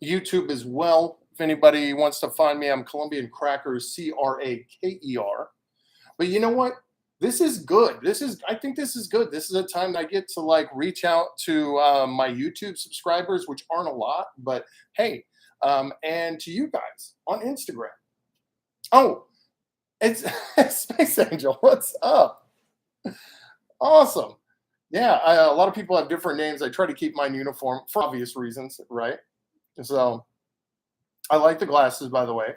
YouTube as well. If anybody wants to find me, I'm Colombian Crackers, Craker. But you know what? This is good. I think this is good. This is a time that I get to like reach out to my YouTube subscribers, which aren't a lot, but hey, and to you guys on Instagram. Oh, it's Space Angel. What's up? Awesome. Yeah, a lot of people have different names. I try to keep mine uniform for obvious reasons, right? So I like the glasses, by the way.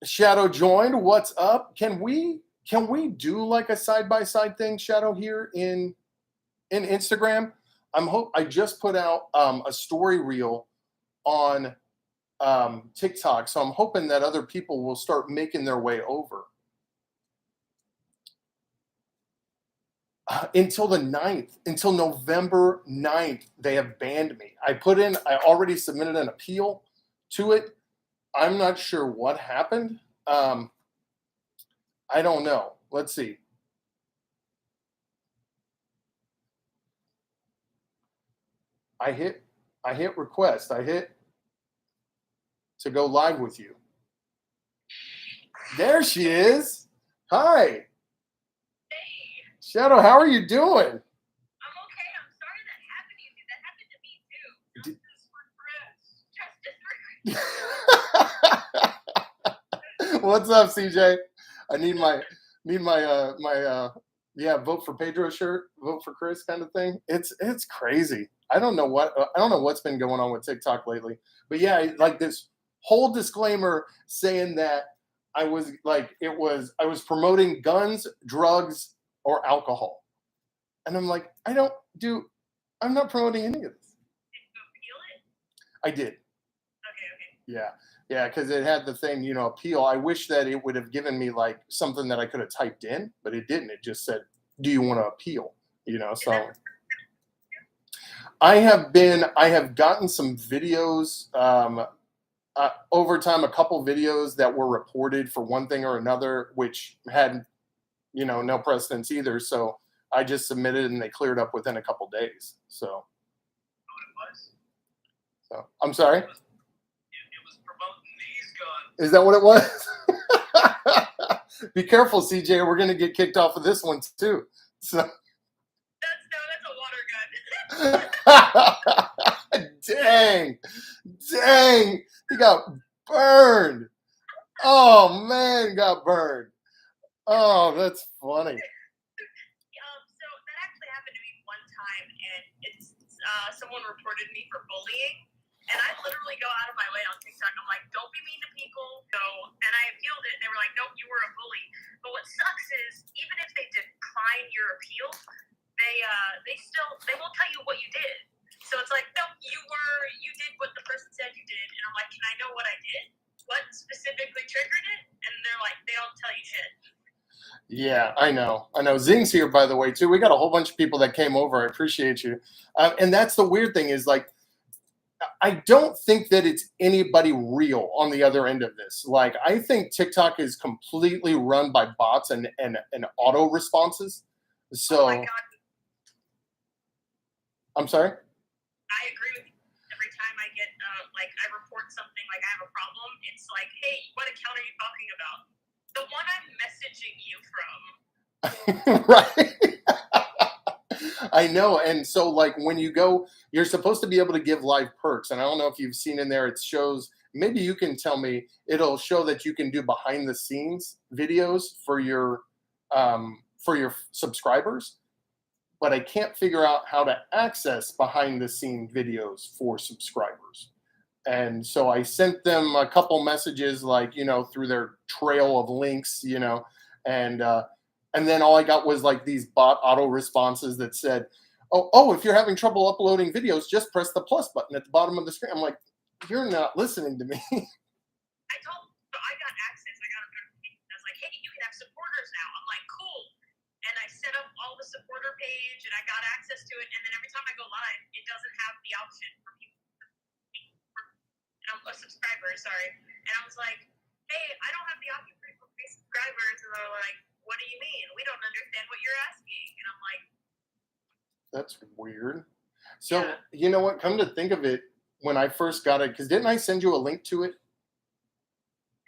Shadow joined. What's up? Can we do like a side by side thing, Shadow, here in Instagram? I just put out a story reel on TikTok, so I'm hoping that other people will start making their way over. Until the 9th, until November 9th, they have banned me. I already submitted an appeal to it. I'm not sure what happened. I don't know. Let's see. I hit request. I hit to go live with you. There she is. Hi. Hey. Shadow, how are you doing? I'm okay. I'm sorry that happened to you. That happened to me too. Justice for Chris. What's up, CJ? I need my vote for Pedro shirt, vote for Chris kind of thing. It's crazy. I don't know what's been going on with TikTok lately. But yeah, like this whole disclaimer saying that I was promoting guns, drugs, or alcohol. And I'm like, I'm not promoting any of this. Did you appeal it? I did. Okay. Yeah, because it had the thing, appeal. I wish that it would have given me like something that I could have typed in, but it didn't. It just said, "Do you want to appeal?" So I have gotten some videos over time, a couple videos that were reported for one thing or another, which had no precedence either. So I just submitted and they cleared up within a couple days. So I'm sorry. Is that what it was? Be careful, CJ. We're gonna get kicked off of this one too. So That's a water gun. Dang, he got burned. Oh man, got burned. Oh, that's funny. So that actually happened to me one time, and it's someone reported me for bullying. And I literally go out of my way on TikTok. I'm like, don't be mean to people. And I appealed it. And they were like, nope, you were a bully. But what sucks is, even if they decline your appeal, they won't tell you what you did. So it's like, nope, you did what the person said you did. And I'm like, can I know what I did? What specifically triggered it? And they're like, they don't tell you shit. Yeah, I know. Zing's here, by the way, too. We got a whole bunch of people that came over. I appreciate you. And that's the weird thing is like, I don't think that it's anybody real on the other end of this. Like, I think TikTok is completely run by bots and auto responses. So, oh my God. I'm sorry? I agree with you. Every time I get, I report something like I have a problem, it's like, hey, what account are you talking about? The one I'm messaging you from. Right. I know. And so like when you go, you're supposed to be able to give live perks. And I don't know if you've seen in there, it shows, maybe you can tell me, it'll show that you can do behind the scenes videos for your subscribers. But I can't figure out how to access behind the scene videos for subscribers. And so I sent them a couple messages, like, through their trail of links, and then all I got was like these bot auto responses that said, oh, if you're having trouble uploading videos, just press the plus button at the bottom of the screen. I'm like, you're not listening to me. I got access. I got a notification. I was like, hey, you can have supporters now. I'm like, cool. And I set up all the supporter page and I got access to it. And then every time I go live, it doesn't have the option for people. A subscriber, sorry. And I was like, hey, I don't have the option for free subscribers. And they're like, what do you mean? We don't understand what you're asking. And I'm like, that's weird. So, You know what? Come to think of it, when I first got it, because didn't I send you a link to it?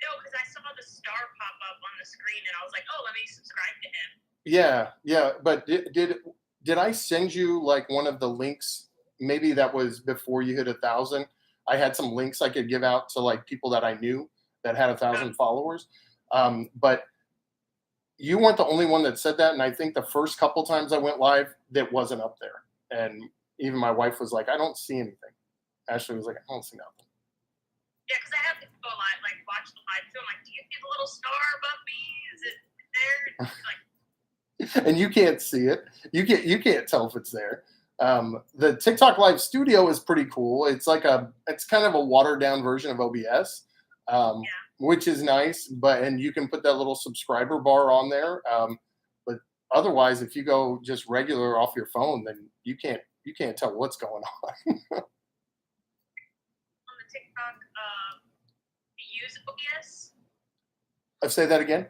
No, because I saw the star pop up on the screen, and I was like, oh, let me subscribe to him. Yeah, yeah. But did I send you like one of the links? Maybe that was before you hit 1,000. I had some links I could give out to like people that I knew that had 1,000 followers. But you weren't the only one that said that. And I think the first couple times I went live, that wasn't up there. And even my wife was like, I don't see anything. Ashley was like, I don't see nothing. Yeah, because I have to go live, like watch the live too. I'm like, do you see the little star above me? Is it there? And it's like, And you can't see it. You can't tell if it's there. The TikTok Live Studio is pretty cool. It's kind of a watered down version of OBS, yeah. which is nice. And you can put that little subscriber bar on there. But otherwise, if you go just regular off your phone, then you can't tell what's going on. On the TikTok, you use OBS? I say that again.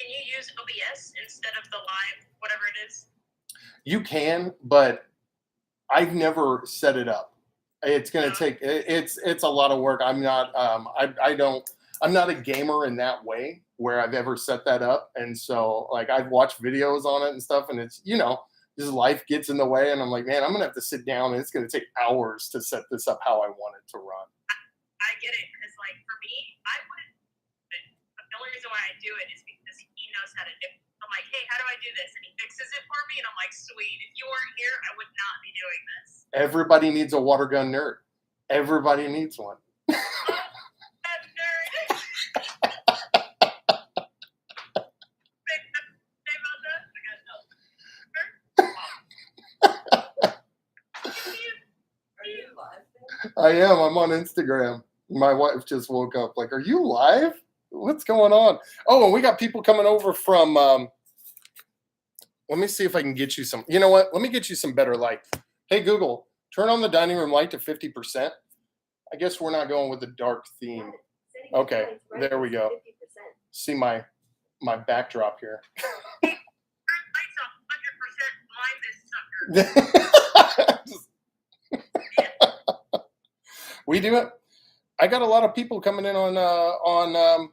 Can you use OBS instead of the live, whatever it is? You can, but I've never set it up. It's going to take it's a lot of work. I'm not I'm not a gamer in that way where I've ever set that up. And so like I've watched videos on it and stuff, and it's just life gets in the way, and I'm like, man, I'm gonna have to sit down, and it's gonna take hours to set this up how I want it to run. I get it, because like for me, I wouldn't. But the only reason why I do it is because he knows how to do it. I'm like, hey, how do I do this? And he fixes it for me, and I'm like, sweet. If you weren't here, I would not be doing this. Everybody needs a water gun nerd. Everybody needs one. That nerd. Say about that. I got no. Are you live then? I am. I'm on Instagram. My wife just woke up. Like, are you live? What's going on? Oh, and we got people coming over from. Let me see if I can get you some. You know what? Let me get you some better light. Hey, Google, turn on the dining room light to 50%. I guess we're not going with the dark theme. Okay, there we go. See my backdrop here. Lights 100% blind this sucker. We do it. I got a lot of people coming in on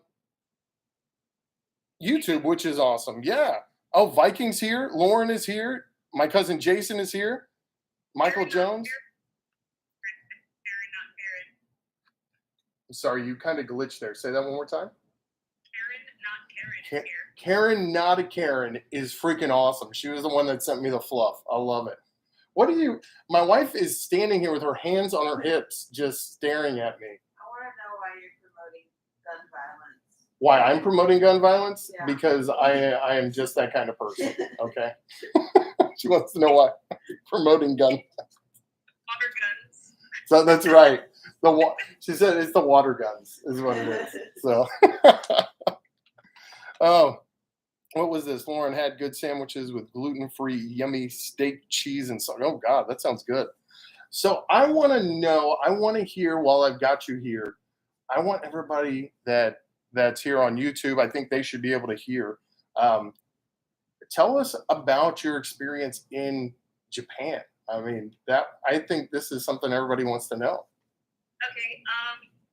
YouTube, which is awesome. Yeah. Oh, Vikings here. Lauren is here. My cousin Jason is here. Michael Jones. Karen, not Karen. I'm sorry, you kind of glitched there. Say that one more time. Karen, not Karen, is here. Karen, not a Karen, is freaking awesome. She was the one that sent me the fluff. I love it. My wife is standing here with her hands on her hips, just staring at me. I want to know why you're promoting gun violence. Why I'm promoting gun violence? Yeah. Because I am just that kind of person. Okay. She wants to know why I'm promoting gun. Water guns. So that's right. She said it's the water guns is what it is. So, oh, what was this? Lauren had good sandwiches with gluten-free, yummy steak, cheese, and salt. Oh God, that sounds good. So I want to know. I want to hear while I've got you here. I want everybody that's here on YouTube. I think they should be able to hear. Tell us about your experience in Japan. I mean, I think this is something everybody wants to know. Okay,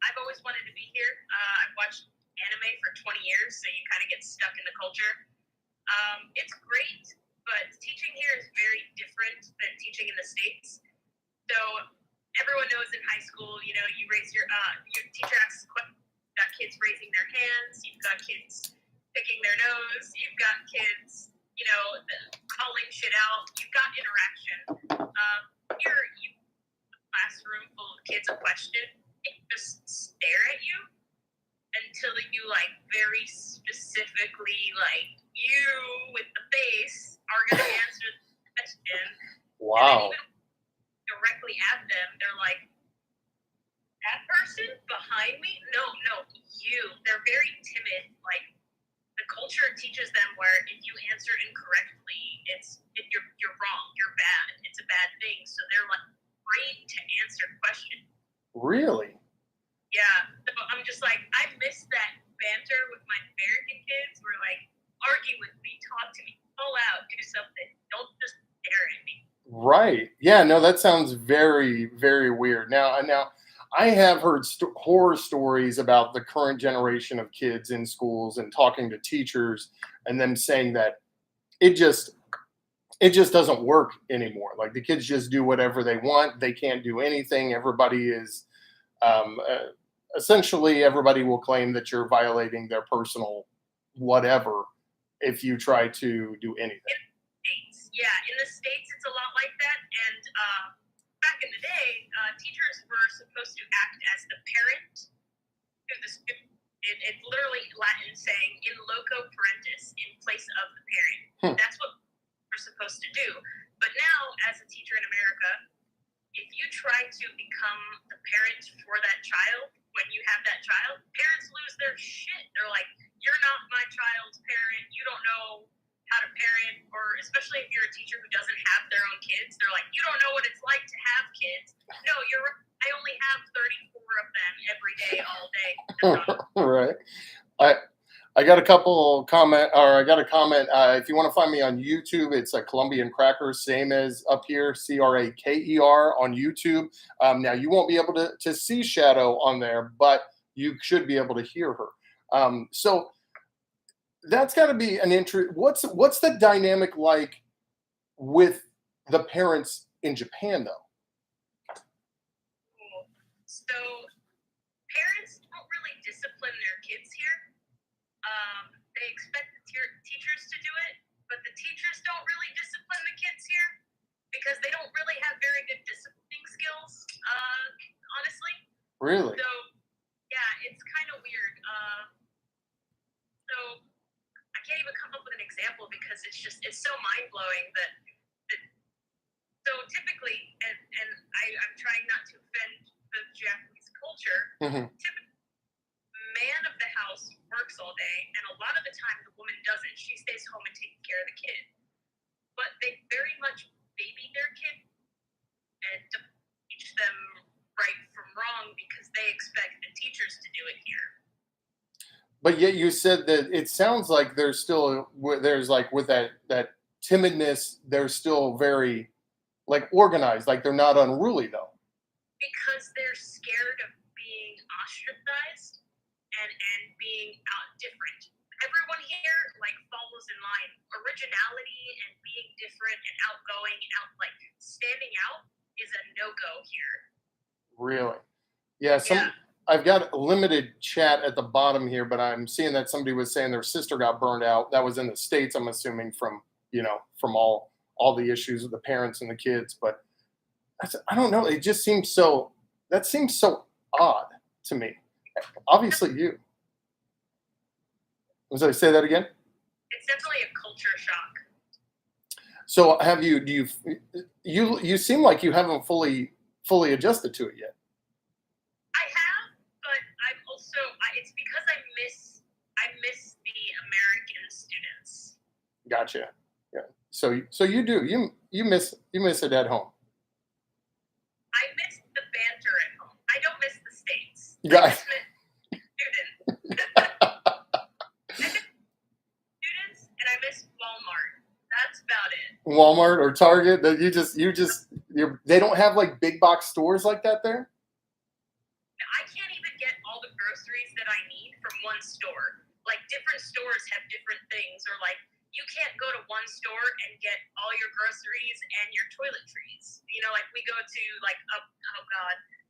I've always wanted to be here. I've watched anime for 20 years, so you kind of get stuck in the culture. It's great, but teaching here is very different than teaching in the States. So everyone knows in high school, you raise your teacher asks questions. You've got kids raising their hands. You've got kids picking their nose. You've got kids, calling shit out. You've got interaction. Here, classroom full of kids a question, they just stare at you until you very specifically you with the face are going to answer the question. Wow. And then even directly at them, they're like, that person behind me? No, you. They're very timid. The culture teaches them where if you answer incorrectly, you're wrong, you're bad. It's a bad thing. So they're afraid to answer questions. Really? Yeah. So I'm just I miss that banter with my American kids where argue with me, talk to me, pull out, do something. Don't just stare at me. Right. Yeah. No, that sounds very, very weird. Now, I have heard horror stories about the current generation of kids in schools and talking to teachers and them saying that it just it just doesn't work anymore. Like the kids just do whatever they want. They can't do anything. Everybody is essentially everybody will claim that you're violating their personal whatever if you try to do anything. States. Yeah, in the States, it's a lot like that. And back in the day, teachers were supposed to act as the parent to the student. It's literally Latin saying in loco parentis, in place of the parent. Hmm. That's what we're supposed to do. But now, as a teacher in America, if you try to become the parent for that child when you have that child, parents lose their shit. They're like, you're not my child's parent. You don't know how to parent, or especially if you're a teacher who doesn't have their own kids, they're like, you don't know what it's like to have kids. No, you're right. I only have 34 of them every day, all day. Right. I got a couple comment, or I got a comment. If you want to find me on YouTube, it's a Colombian Crackers, same as up here, Craker on YouTube. Now you won't be able to see Shadow on there, but you should be able to hear her. So that's got to be an interest. What's the dynamic like with the parents in Japan, though? So parents don't really discipline their kids here. They expect the teachers to do it, but the teachers don't really discipline the kids here because they don't really have very good disciplining skills, honestly. Really? So, yeah, it's kind of weird. So I can't even come up with an example because it's so mind-blowing that so typically, and I'm trying not to offend the Japanese culture, Mm-hmm. typically man of the house works all day, and a lot of the time the woman doesn't. She stays home and takes care of the kid. But they very much baby their kid and teach them right from wrong because they expect the teachers to do it here. But yet you said that it sounds like there's like with that timidness, they're still very like organized, like they're not unruly though. Because they're scared of being ostracized and being out different. Everyone here like follows in line. Originality and being different and outgoing and like standing out is a no-go here. Really? Yeah. Yeah. I've got a limited chat at the bottom here, but I'm seeing that somebody was saying their sister got burned out. That was in the States, I'm assuming from from all the issues with the parents and the kids. But I don't know. It just seems so. That seems so odd to me. Obviously, you. Was I say that again? It's definitely a culture shock. So have you? Do you seem like you haven't fully adjusted to it yet? I have, but I'm also it's because I miss the American students. Gotcha. Yeah. So you do you miss it at home. I miss the banter at home. I don't miss the States. Yeah. I just miss students. I miss students and I miss Walmart. That's about it. Walmart or Target, that they don't have like big box stores like that there? I can't even get all the groceries that I need from one store. Like different stores have different things, or like you can't go to one store and get all your groceries and your toiletries. Like we go to like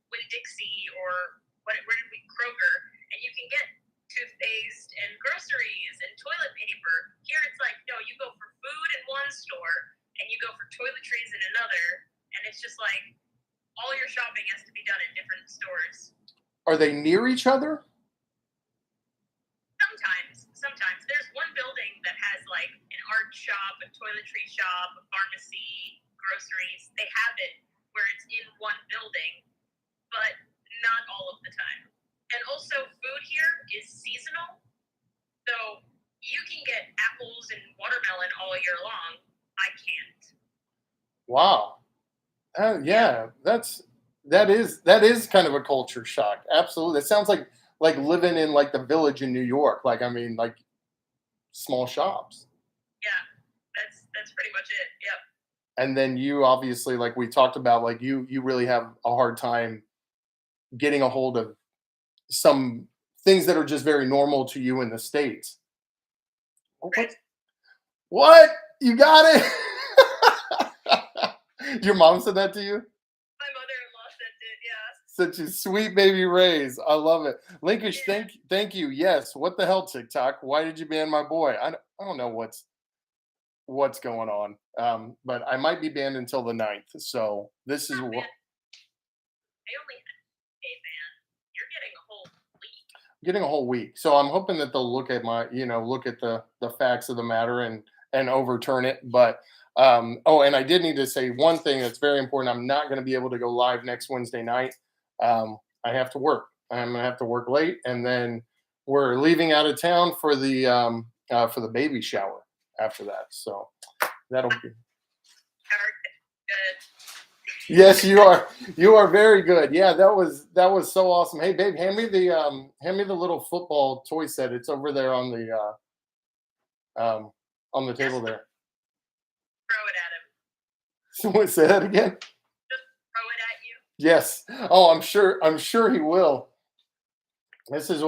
Winn-Dixie or where did we Kroger, and you can get toothpaste and groceries and toilet paper. Here it's like, no, you go for food in one store and you go for toiletries in another, and it's just like all your shopping has to be done in different stores. Are they near each other? Sometimes there's one building that has like an art shop, a toiletry shop, a pharmacy, groceries. They have it where it's in one building, but not all of the time. And also food here is seasonal. So you can get apples and watermelon all year long. I can't. Wow. Yeah, that is kind of a culture shock. Absolutely. It sounds like living in like the Village in New York. Like I mean, like small shops. Yeah, that's pretty much it. Yep. and then you obviously, like we talked about, like you really have a hard time getting a hold of some things that are just very normal to you in the States. Oh, Right. what? You got it? Your mom said that to you? My mother-in-law said it. Yeah. Such a sweet baby raise. I love it. Linkish, Yeah. thank you. Yes. What the hell, TikTok? Why did you ban my boy? I don't know what's going on. But I might be banned until the 9th. So this is Oh, what man. I only had a ban. You're getting a whole week. getting a whole week. So I'm hoping that they'll look at look at the facts of the matter and overturn it. But oh, and I did need to say one thing that's very important. I'm not going to be able to go live next Wednesday night. I have to work. I'm gonna have to work late, and then we're leaving out of town for the baby shower after that. So that'll be. Good. Yes, you are. You are very good. Yeah, that was so awesome. Hey, babe, hand me the little football toy set. It's over there on the table there. Throw it at him. Someone say that again. Just throw it at you. Yes. Oh, I'm sure he will. This is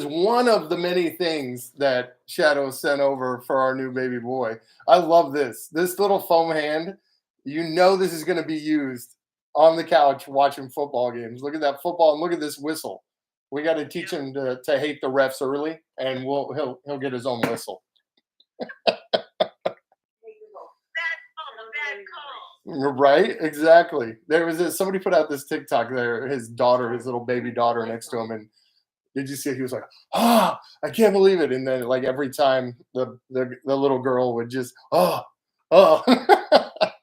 one of the many things that Shadow sent over for our new baby boy. I love this. This little foam hand. You know this is going to be used on the couch watching football games. Look at that football and look at this whistle. We got to teach him to hate the refs early, and he'll get his own whistle. Bad call. Right? Exactly. There was somebody put out this TikTok there, his little baby daughter next to him, and did you see it? He was like, I can't believe it. And then like every time the little girl would just, oh.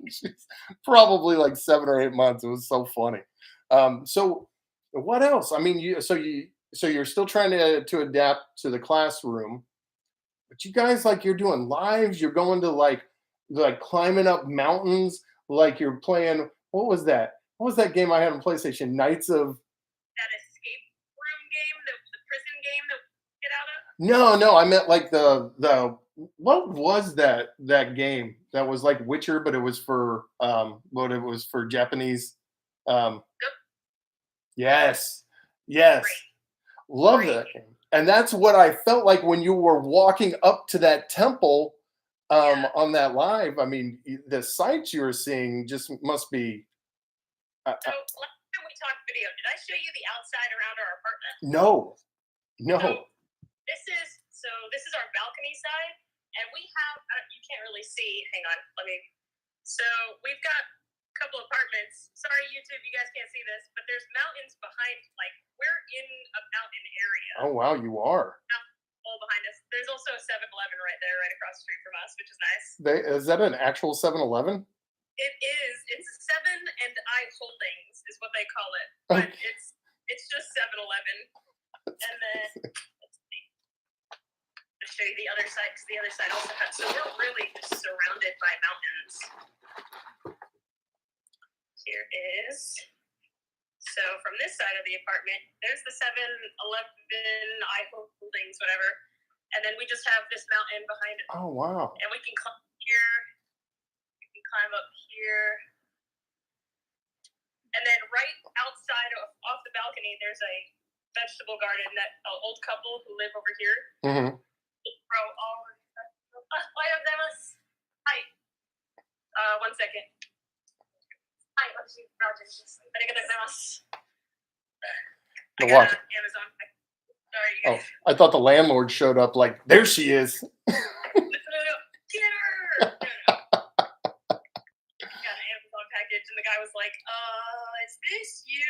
She's probably like 7 or 8 months. It was so funny. So what else? I mean, you're still trying to adapt to the classroom, but you guys, like, you're doing lives, you're going to like climbing up mountains, like you're playing, what was that? What was that game I had on PlayStation? Knights of That escape room game, the prison game that we get out of. No, I meant like the what was that game that was like Witcher, but it was for Japanese. Um, Yep. yes, yes, Great. love Great. that game. And that's what I felt like when you were walking up to that temple Yeah. on that live. I mean, the sights you were seeing just must be. So last time we talked video, did I show you the outside around our apartment? No, no. So this is our balcony side, and we have you can't really see. Hang on, let me. So we've got a couple apartments. Sorry, YouTube, you guys can't see this, but there's mountains behind. Like we're in a mountain area. Oh wow, you are. All behind us. There's also a 7-Eleven right there, right across the street from us, which is nice. Is that an actual 7-Eleven? It is. It's 7&I Holdings is what they call it, but it's just 7-Eleven. And then let's see. I'll show you the other side because the other side also has. So we're really just surrounded by mountains. Here is. So from this side of the apartment, there's the 7-Eleven, I Holdings, whatever, and then we just have this mountain behind it. Oh wow. And we can climb here. We can climb up here. And then right outside off the balcony, there's a vegetable garden that an old couple who live over here Mm-hmm. grow all of these vegetables. Hi. 1 second. Hi, The what? Amazon. Sorry, you Oh, guys. I thought the landlord showed up. Like, there she is. No. Get her! No. Got an Amazon package, and the guy was like, is this you?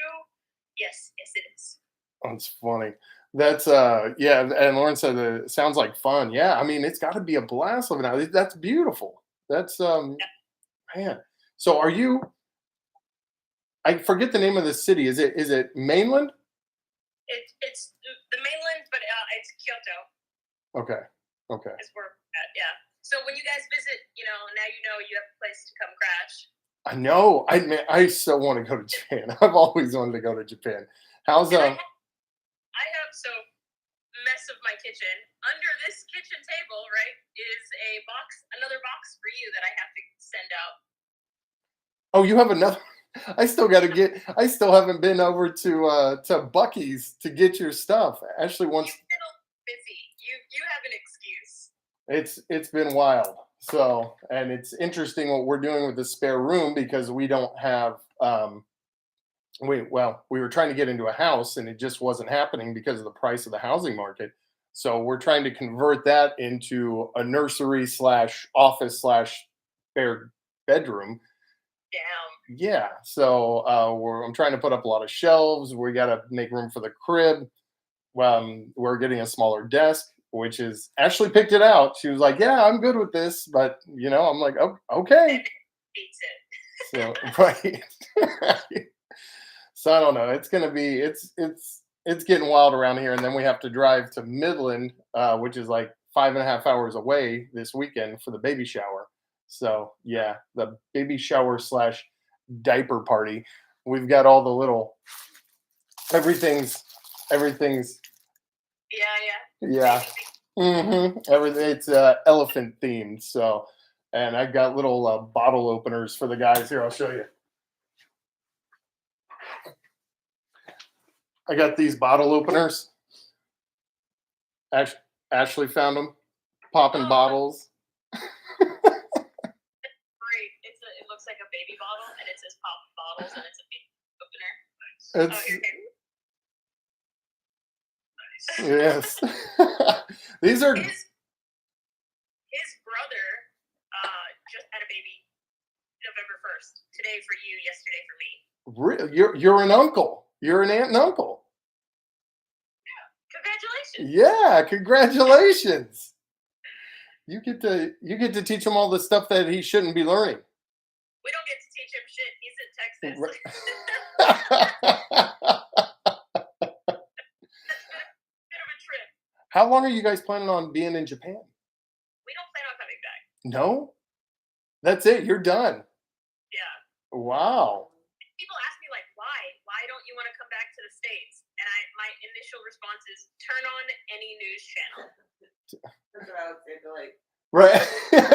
Yes, it is. That's funny. That's yeah. And Lauren said it sounds like fun. Yeah, I mean, it's got to be a blast living out. That's beautiful. That's man. So are you? I forget the name of the city. Is it mainland? It's the mainland, but it's Kyoto Okay. is where we're at. Yeah. So when you guys visit, now you know you have a place to come crash. I know. I so want to go to Japan. I've always wanted to go to Japan. How's And I have so mess of my kitchen. Under this kitchen table, right, is another box for you that I have to send out. Oh, you have another. I still haven't been over to Bucky's to get your stuff. Ashley wants. You've been a little busy. You have an excuse. It's been wild. So, and it's interesting what we're doing with the spare room because we don't have we were trying to get into a house and it just wasn't happening because of the price of the housing market. So we're trying to convert that into a nursery slash office slash spare bedroom. Damn. Yeah. So I'm trying to put up a lot of shelves. We got to make room for the crib. We're getting a smaller desk, which is Ashley picked it out. She was like, "Yeah, I'm good with this," but I'm like, "Oh, okay." Hates it. So right. So I don't know. It's gonna be it's getting wild around here, and then we have to drive to Midland, which is like 5.5 hours away this weekend for the baby shower. So yeah, the baby shower slash diaper party. We've got all the little everything's Yeah. everything. It's elephant themed. So, and I got little bottle openers for the guys here. I'll show you. I got these bottle openers. Ashley found them, popping bottles. Great. It looks like a baby bottle, and it says pop bottles, and it's a baby opener. It's, Oh, here. yes. These are. His brother just had a baby November 1st. Today for you, yesterday for me. You're an uncle. You're an aunt and uncle. Congratulations. Yeah, congratulations. You get to teach him all the stuff that he shouldn't be learning. We don't get to teach him shit. He's in Texas. Bit of a trip. How long are you guys planning on being in Japan? We don't plan on coming back. No? That's it. You're done. Yeah. Wow. People ask me like, why? Why don't you want to come back to the States? And my initial response is, turn on any news channel. That's what I would say to like. Right.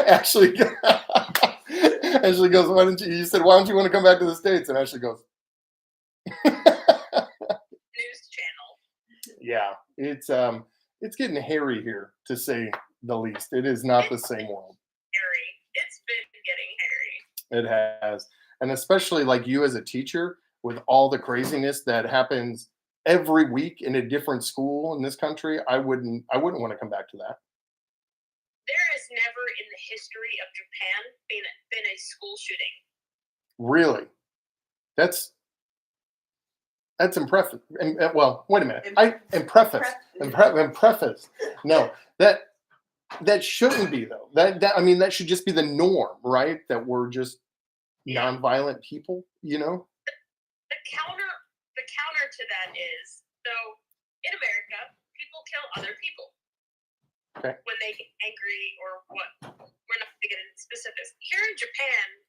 Ashley goes, why don't you said, why don't you want to come back to the States? And Ashley goes, news channel. Yeah. It's getting hairy here, to say the least. It is not the same world. Hairy. It's been getting hairy. It has. And especially like you as a teacher, with all the craziness that happens every week in a different school in this country, I wouldn't want to come back to that. There has never in the history of Japan been a school shooting. Really? That's impressive. Well, wait a minute. Preface. No, that shouldn't be though. That should just be the norm, right? That we're just nonviolent people, The counter to that is, so in America, people kill other people. Okay. When they get angry or what. We're not going to get into specifics. Here in Japan,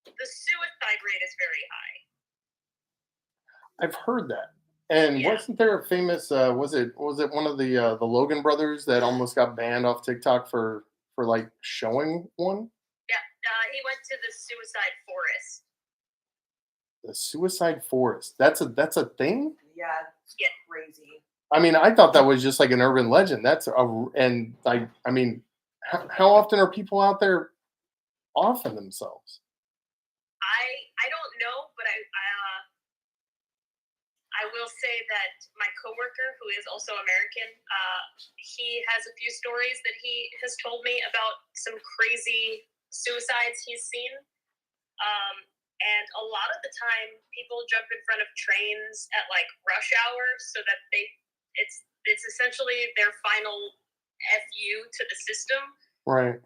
the suicide rate is very high. I've heard that. And wasn't there a famous was it one of the Logan brothers that almost got banned off TikTok for like showing one? Yeah, he went to the suicide forest. The suicide forest. That's a thing? Yeah, it's crazy. I mean, I thought that was just like an urban legend. How often are people out there offing themselves? I don't know, but I will say that my coworker, who is also American, he has a few stories that he has told me about some crazy suicides he's seen. And a lot of the time, people jump in front of trains at like rush hour, so that it's essentially their final FU to the system. Right.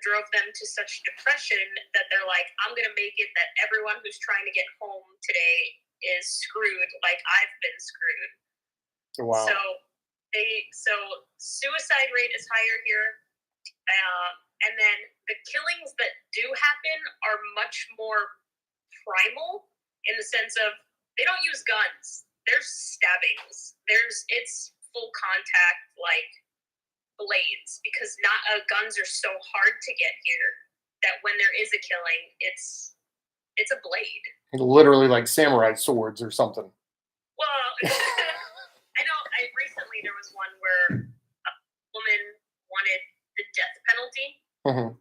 Drove them to such depression that they're like, I'm gonna make it that everyone who's trying to get home today is screwed like I've been screwed. Wow. So suicide rate is higher here, and then the killings that do happen are much more primal in the sense of they don't use guns. There's stabbings. It's full contact like blades, because guns are so hard to get here that when there is a killing, it's a blade. Literally like samurai swords or something. Well, I know. Recently there was one where a woman wanted the death penalty, Mhm.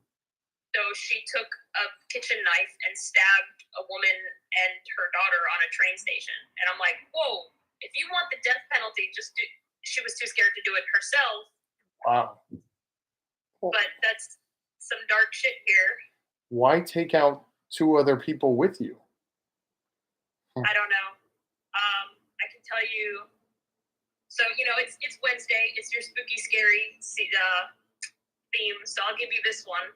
so she took a kitchen knife and stabbed a woman and her daughter on a train station. And I'm like, whoa! If you want the death penalty, just do. She was too scared to do it herself. Wow. But that's some dark shit here. Why take out two other people with you? I don't know. I can tell you. So it's Wednesday. It's your spooky, scary theme. So I'll give you this one.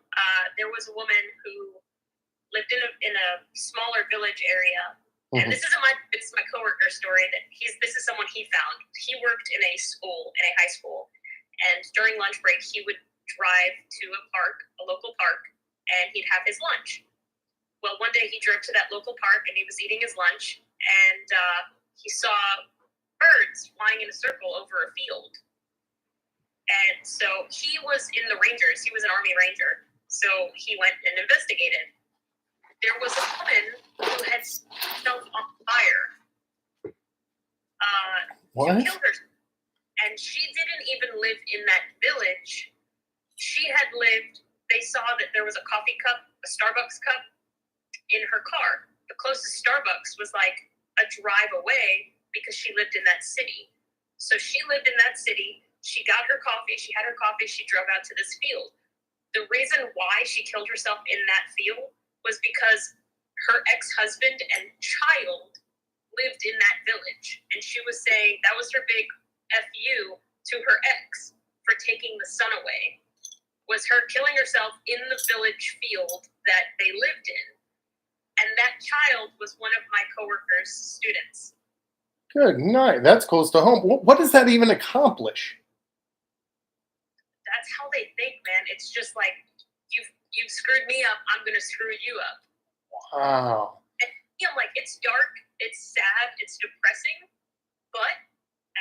There was a woman who lived in a smaller village area, and this isn't it's my coworker's story. This is someone he found. He worked in a high school, and during lunch break he would drive to a local park, and he'd have his lunch. Well, one day he drove to that local park and he was eating his lunch, and he saw birds flying in a circle over a field. And so he was in the Rangers. He was an Army Ranger. So he went and investigated. There was a woman who had set herself on fire. What? She killed herself. And she didn't even live in that village. She had lived, they saw that there was a coffee cup, a Starbucks cup, in her car. The closest Starbucks was like a drive away because she lived in that city. So she lived in that city. She got her coffee. She had her coffee. She drove out to this field. The reason why she killed herself in that field was because her ex-husband and child lived in that village. And she was saying that was her big FU to her ex for taking the son away, was her killing herself in the village field that they lived in. And that child was one of my coworker's students. Good night. That's close to home. What does that even accomplish? That's how they think, man. It's just like, you've screwed me up, I'm gonna screw you up. Wow. And I'm like, it's dark, it's sad, it's depressing, but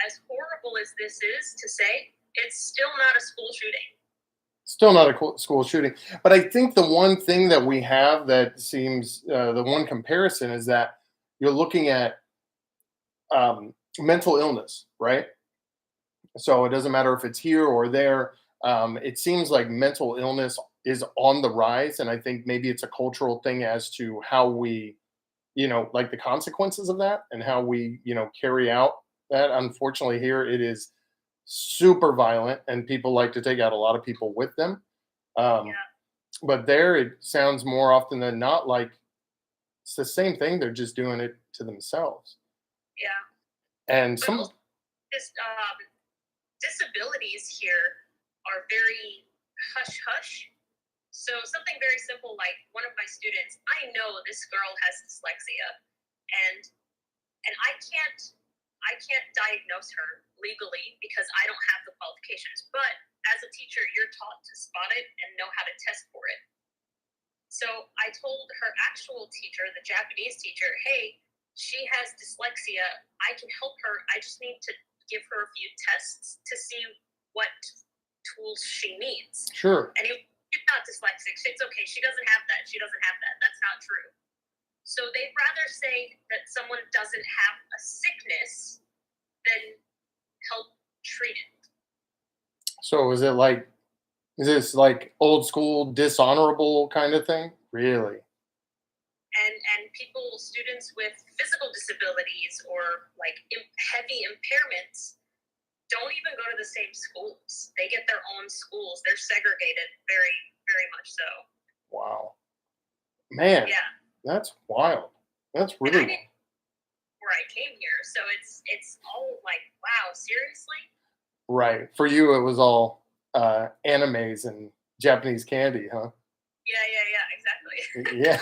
as horrible as this is to say, it's still not a school shooting. Still not a school shooting. But I think the one thing that we have that seems the one comparison is that you're looking at mental illness, right? So it doesn't matter if it's here or there. It seems like mental illness is on the rise. And I think maybe it's a cultural thing as to how we, like the consequences of that and how we, carry out that. Unfortunately, here it is super violent and people like to take out a lot of people with them. Yeah. But there it sounds more often than not like it's the same thing. They're just doing it to themselves. Yeah. And But some, also, this, disabilities here are very hush hush. So something very simple, like one of my students, I know this girl has dyslexia, and I can't diagnose her legally because I don't have the qualifications. But as a teacher, you're taught to spot it and know how to test for it. So I told her actual teacher, the Japanese teacher, hey, she has dyslexia. I can help her. I just need to give her a few tests to see what tools she needs. sure. And she's not dyslexic. It's okay. She doesn't have that. She doesn't have that. That's not true. So they'd rather say that someone doesn't have a sickness than help treat it. So is this like old school dishonorable kind of thing? Really? And students with physical disabilities or like heavy impairments don't even go to the same schools. They get their own schools. They're segregated very, very much so. Wow. Man, Yeah. that's wild. That's And I really didn't where I came here. So it's all like, wow, seriously? right. For you, it was all animes and Japanese candy, huh? Yeah, exactly. Yeah.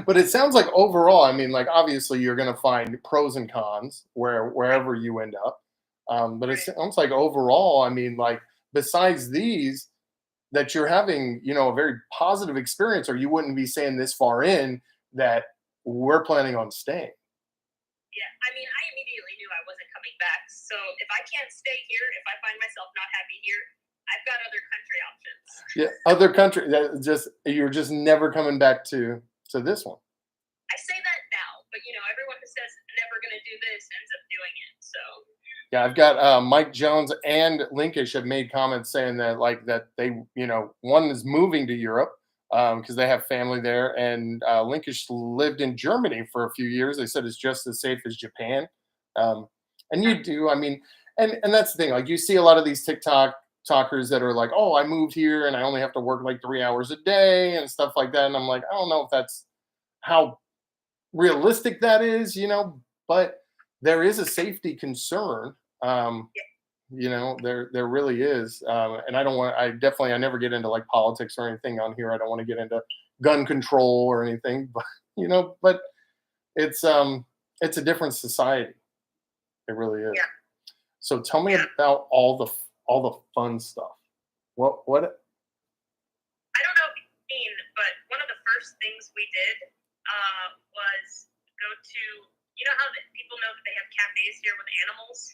But it sounds like overall, I mean, like obviously you're going to find pros and cons wherever you end up. But it Right. sounds like overall, I mean, like besides these, that you're having, a very positive experience, or you wouldn't be saying this far in that we're planning on staying. Yeah. I mean, I immediately knew I wasn't coming back. So if I can't stay here, if I find myself not happy here, I've got other country options. Yeah, other country that just you're just never coming back to this one. I say that now, but everyone who says never gonna do this ends up doing it. So Yeah, I've got Mike Jones and Linkish have made comments saying that that they one is moving to Europe because they have family there, and Linkish lived in Germany for a few years. They said it's just as safe as Japan, and you do. I mean, and that's the thing. Like you see a lot of these TikTok talkers that are like, "Oh, I moved here and I only have to work like 3 hours a day and stuff like that," and I'm like, I don't know if that's how realistic that is, but there is a safety concern. There really is, and I never get into like politics or anything on here. I don't want to get into gun control or anything, but but it's a different society. It really is. Yeah. So tell me about all the fun stuff. What? I don't know if you've seen, but one of the first things we did was go to. You know how people know that they have cafes here with animals?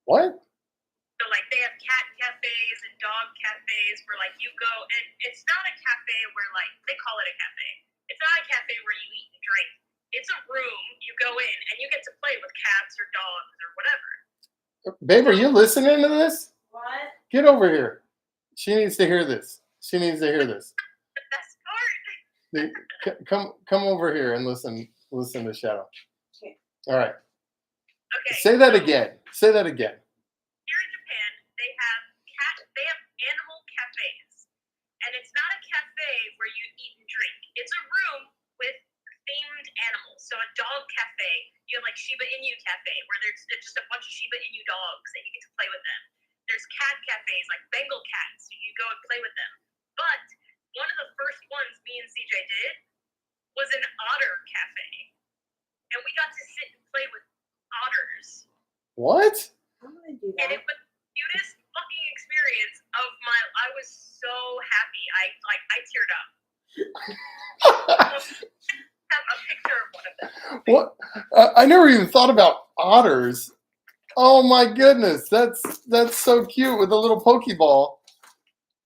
What? So like they have cat cafes and dog cafes where like you go, and it's not a cafe where like they call it a cafe. It's not a cafe where you eat and drink. It's a room you go in and you get to play with cats or dogs or whatever. Babe, are you listening to this? What? Get over here. She needs to hear this. She needs to hear this. The best part. Come over here and listen to Shadow. Okay. All right. Okay. Say that so again. Say that again. Here in Japan, they have animal cafes, and it's not a cafe where you eat and drink. It's a room with themed animals. So a dog cafe, you have like Shiba Inu cafe, where there's just a bunch of Shiba Inu dogs, and you get to play with them. There's cat cafes, like Bengal cats, so you go and play with them. But one of the first ones me and CJ did was an otter cafe, and we got to sit and play with otters. What? I'm gonna do And that. it was the cutest fucking experience of my. I was so happy. I teared up. Have a picture of one of them. What? I never even thought about otters. Oh my goodness, that's so cute with a little Pokeball.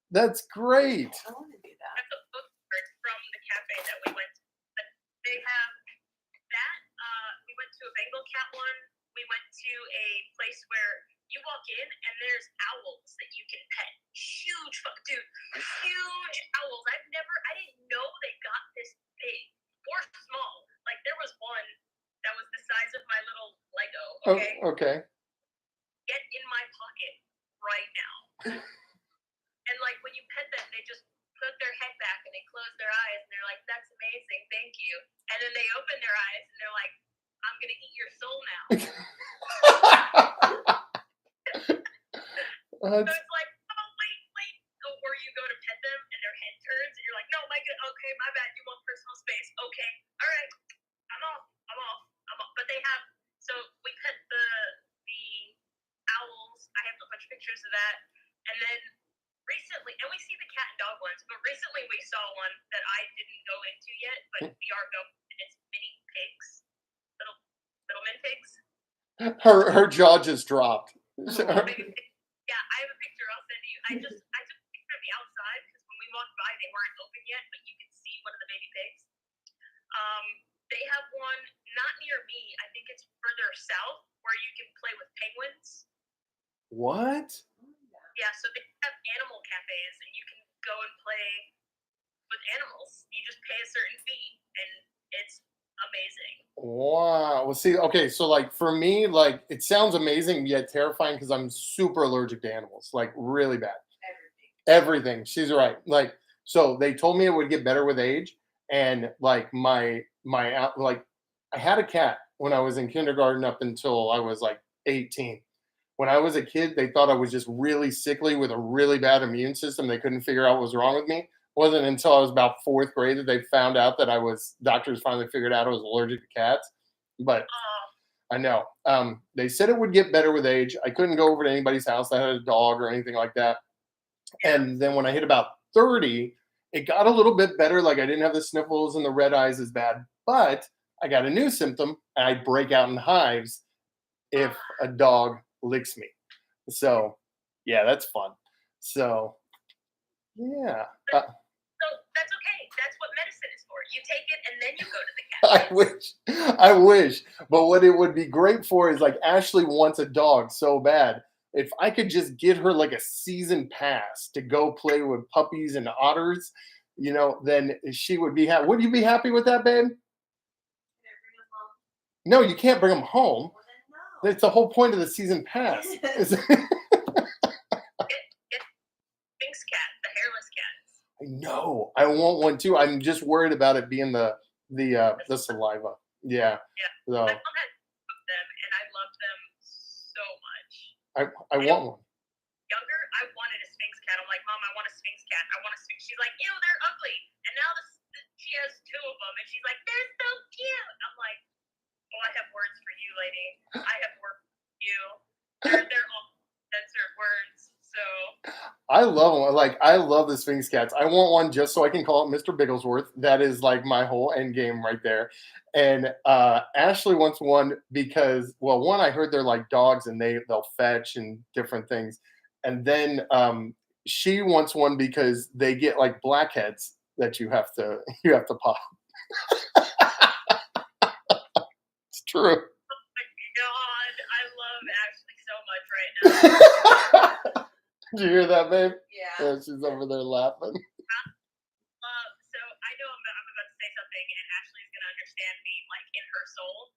That's great. I want to do that. That's a postcard from the cafe that we went to. But they have that. We went to a Bengal cat one. We went to a place where you walk in and there's owls that you can pet. Huge owls. I didn't know they got this big or small. Like there was one that was the size of my little Lego. Okay, Oh, okay. get in my pocket right now. And like when you pet them, they just put their head back and they close their eyes and they're like, "That's amazing, thank you." And then they open their eyes and they're like, "I'm gonna eat your soul now." So it's like, oh wait. Or you go to pet them and their head turns and you're like, "No, my good, okay, my bad. You want personal space? Okay, all right, I'm off. But they have. So we pet the owls. I have a bunch of pictures of that, and then recently, and we see the cat and dog ones, but recently we saw one that I didn't go into yet, but we are going, and it's mini pigs, little min pigs. Her jaw just dropped. Baby pigs. Yeah, I have a picture. I'll send you. I took a picture of the outside because when we walked by, they weren't open yet, but you can see one of the baby pigs. They have one not near me. I think it's further south where you can play with penguins. What? Yeah, so they have animal cafes, and you can go and play with animals. You just pay a certain fee, and it's amazing. Wow. Well, see, okay, so like for me, like it sounds amazing yet terrifying because I'm super allergic to animals, like really bad. Everything. She's right. Like, so they told me it would get better with age, and like my like I had a cat when I was in kindergarten up until I was like 18. When I was a kid, they thought I was just really sickly with a really bad immune system. They couldn't figure out what was wrong with me. It wasn't until I was about fourth grade that they found out that doctors finally figured out I was allergic to cats. But I know. They said it would get better with age. I couldn't go over to anybody's house that had a dog or anything like that. And then when I hit about 30, it got a little bit better. Like I didn't have the sniffles and the red eyes as bad, but I got a new symptom. I break out in hives if a dog licks me. So, yeah, that's fun. So, yeah. So that's okay. That's what medicine is for. You take it and then you go to the cat. I wish. I wish. But what it would be great for is like Ashley wants a dog so bad. If I could just get her like a season pass to go play with puppies and otters, then she would be happy. Would you be happy with that, babe? Can I bring them home? No, you can't bring them home. Well, then no. That's the whole point of the season pass. Get Sphinx cat, the hairless cats. I know. I want one too. I'm just worried about it being the saliva. Yeah. Yeah. So My mom had two of them, and I love them so much. I want one. Younger, I wanted a Sphinx cat. I'm like, Mom, I want a Sphinx cat. I want a Sphinx. She's like, ew, they're ugly. And now she has two of them, and she's like, they're so cute. I'm like, oh, I have words for you, lady. I have words for you. They're all censored words. So I love them. Like I love the Sphinx cats. I want one just so I can call it Mr. Bigglesworth. That is like my whole end game right there. And Ashley wants one because, well, one, I heard they're like dogs and they'll fetch and different things. And then she wants one because they get like blackheads that you have to pop. It's true. oh my God, I love Ashley so much right now. Did you hear that, babe? Yeah. Yeah, she's over there laughing. So I know I'm about to say something, and Ashley's gonna understand me like in her soul.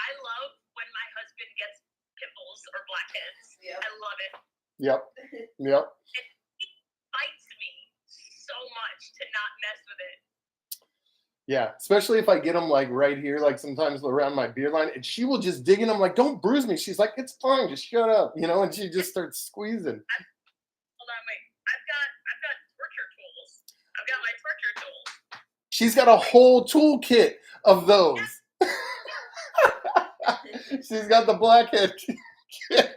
I love when my husband gets pimples or blackheads. Yep. I love it. Yep. Yep. He fights me so much to not mess with it. Yeah, especially if I get them like right here, like sometimes around my beard line, and she will just dig in. I'm like, don't bruise me. She's like, it's fine, just shut up, and she just starts squeezing. Hold on, wait. I've got torture tools. I've got my torture tools. She's got a whole toolkit of those. She's got the blackhead kits. Yep.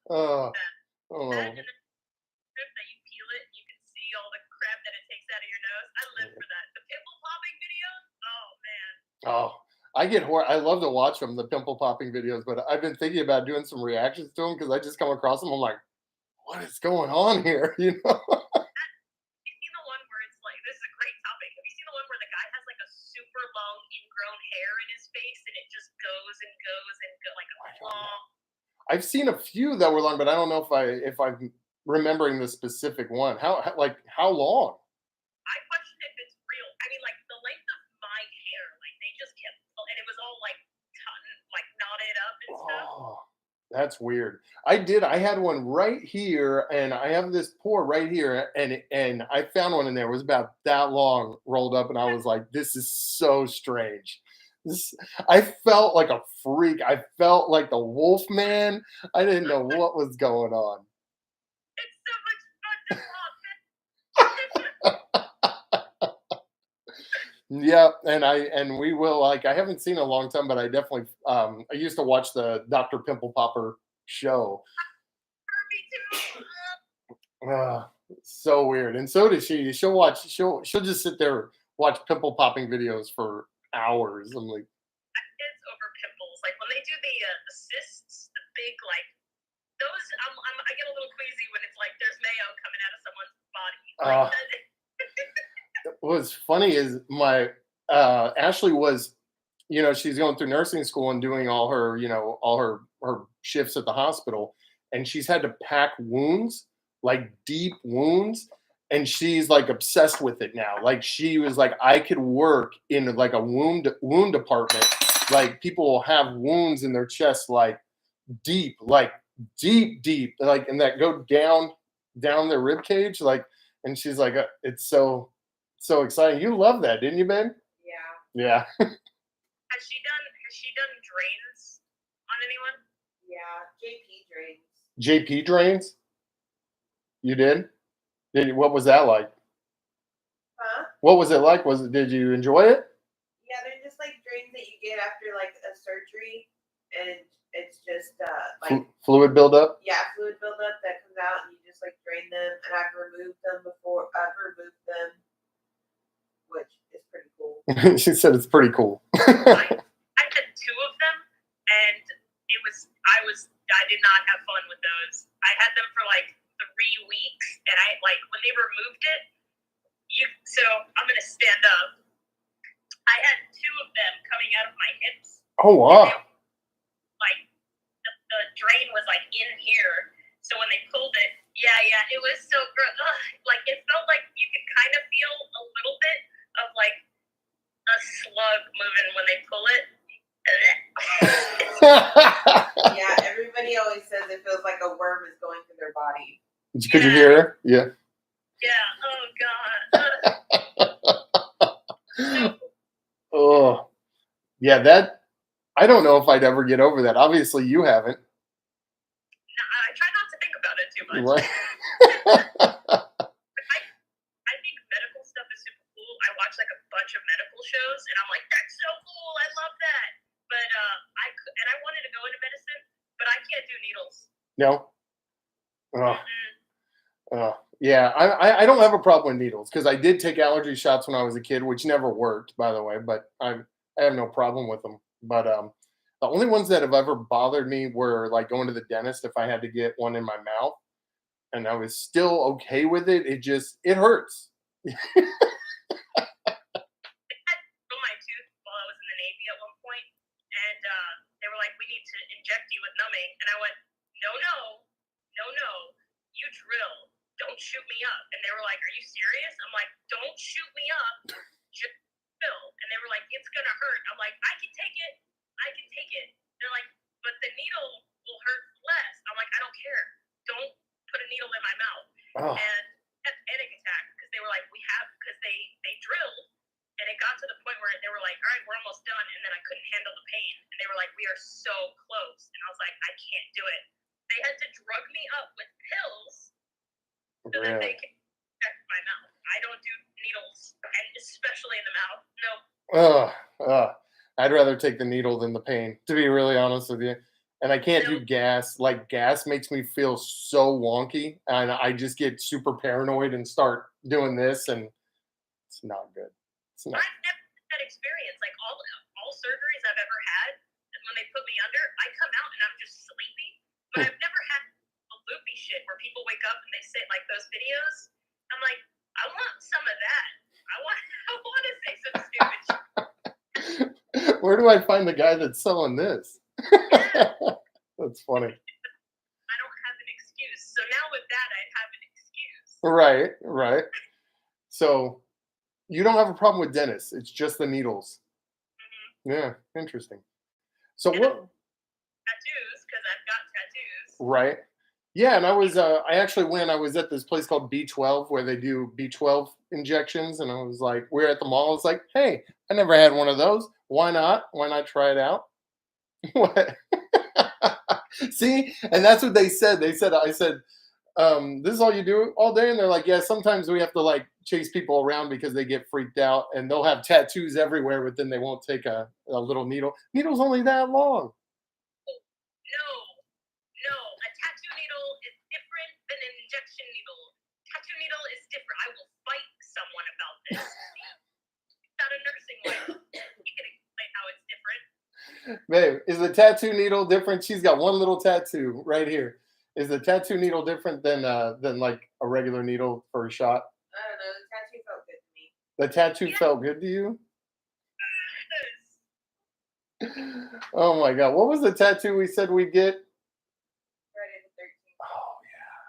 Oh, That oh. and the strip that you peel it and you can see all the crap that it takes out of your nose. I live for that. The pimple popping videos. Oh man. Oh, I get I love to watch them, the pimple popping videos, but I've been thinking about doing some reactions to them because I just come across them. I'm like, what is going on here? Have you seen the one where it's like, this is a great topic. Have you seen the one where the guy has like a super long ingrown hair in his face and it just goes and goes and like a long. I've seen a few that were long, but I don't know if I'm remembering the specific one. How long? I question if it's real. I mean, like the length of my hair, like they just kept, and it was all like knotted up and stuff. Oh, that's weird. I had one right here, and I have this pore right here, and I found one in there. It was about that long rolled up, and I was like, this is so strange. I felt like a freak. I felt like the wolf man. I didn't know what was going on. It's so much fun to watch. Yeah, and we will, like, I haven't seen in a long time, but I definitely I used to watch the Dr. Pimple Popper show. Me too. So weird. And so does she. She'll just sit there watch pimple popping videos for hours. I'm like, It's over pimples. Like when they do the cysts, the big like those. I get a little queasy when it's like there's mayo coming out of someone's body. Like, what's funny is my Ashley was, she's going through nursing school and doing all her shifts at the hospital, and she's had to pack wounds, like deep wounds, and she's like obsessed with it now. Like she was like, I could work in like a wound department. Like people will have wounds in their chest, like deep, like deep, like, and that go down their rib cage, like. And she's like, it's so exciting. You love that, didn't you, Ben? Yeah. Yeah. Has she done drains on anyone? Yeah. JP drains. JP drains? You did? What was that like? Huh? What was it like? Did you enjoy it? Yeah, they're just like drains that you get after like a surgery, and it's just like Fluid buildup? yeah, fluid buildup that comes out, and you just like drain them. And I've removed them before. I've removed them, which is pretty cool. She said it's pretty cool. I had two of them, and I did not have fun with those. I had them for like 3 weeks, and I like when they removed it. So I'm gonna stand up. I had two of them coming out of my hips. Oh wow. Like the drain was like in here. So when they pulled it, it was so gross. Like it felt like you could kind of feel a little bit of like a slug moving when they pull it. Yeah, everybody always says it feels like a worm is going through their body. Could you hear her? Yeah. Yeah. Oh God. Oh, yeah. That I don't know if I'd ever get over that. Obviously, you haven't. No, I try not to think about it too much. Right. I think medical stuff is super cool. I watch like a bunch of medical shows, and I'm like, that's so cool. I love that. But I wanted to go into medicine, but I can't do needles. No. Yeah. I don't have a problem with needles because I did take allergy shots when I was a kid, which never worked, by the way. But I have no problem with them. But the only ones that have ever bothered me were like going to the dentist if I had to get one in my mouth, and I was still okay with it. It hurts. My tooth while I was in the Navy at one point, and they were like, "We need to inject you with numbing," and I went, "No, you drill. Don't shoot me up." And they were like, "Are you serious?" I'm like, "Don't shoot me up. Just drill." And they were like, "It's gonna hurt." I'm like, "I can take it. They're like, "But the needle will hurt less." I'm like, "I don't care. Don't put a needle in my mouth." Oh. And I had a panic attack because they were like, because they drilled. And it got to the point where they were like, all right, we're almost done. And then I couldn't handle the pain. And they were like, we are so close. And I was like, I can't do it. They had to drug me up with pills so that they can inject my mouth. I don't do needles, and especially in the mouth. No. I'd rather take the needle than the pain, to be really honest with you. And I can't do gas. Like gas makes me feel so wonky, and I just get super paranoid and start doing this, and it's not good. It's not. I've never had that experience. Like all surgeries I've ever had, when they put me under, I come out and I'm just sleepy. But I've never had a loopy shit where people wake up and they say like those videos. I'm like, I want some of that. I want to say some stupid shit. Where do I find the guy that's selling this? That's funny. I don't have an excuse. So now with that, I have an excuse. Right. So you don't have a problem with dentists. It's just the needles. Mm-hmm. Yeah, interesting. So and what? Tattoos, because I've got tattoos. Right. Yeah, and I was I was at this place called B12 where they do B12 injections, and I was like, we're at the mall. It's like, hey, I never had one of those. Why not? Why not try it out? What? See, and that's what they said. I said, this is all you do all day, and they're like, yeah. Sometimes we have to like chase people around because they get freaked out, and they'll have tattoos everywhere, but then they won't take a little needle. Needle's only that long. No, a tattoo needle is different than an injection needle. Tattoo needle is different. I will fight someone about this. It's not a nursing license. You can explain how it's different. Babe, is the tattoo needle different? She's got one little tattoo right here. Is the tattoo needle different than like a regular needle for a shot? I don't know. The tattoo felt good to me. The tattoo felt good to you? Oh my god. What was the tattoo we said we'd get? Friday the 13th. Oh yeah.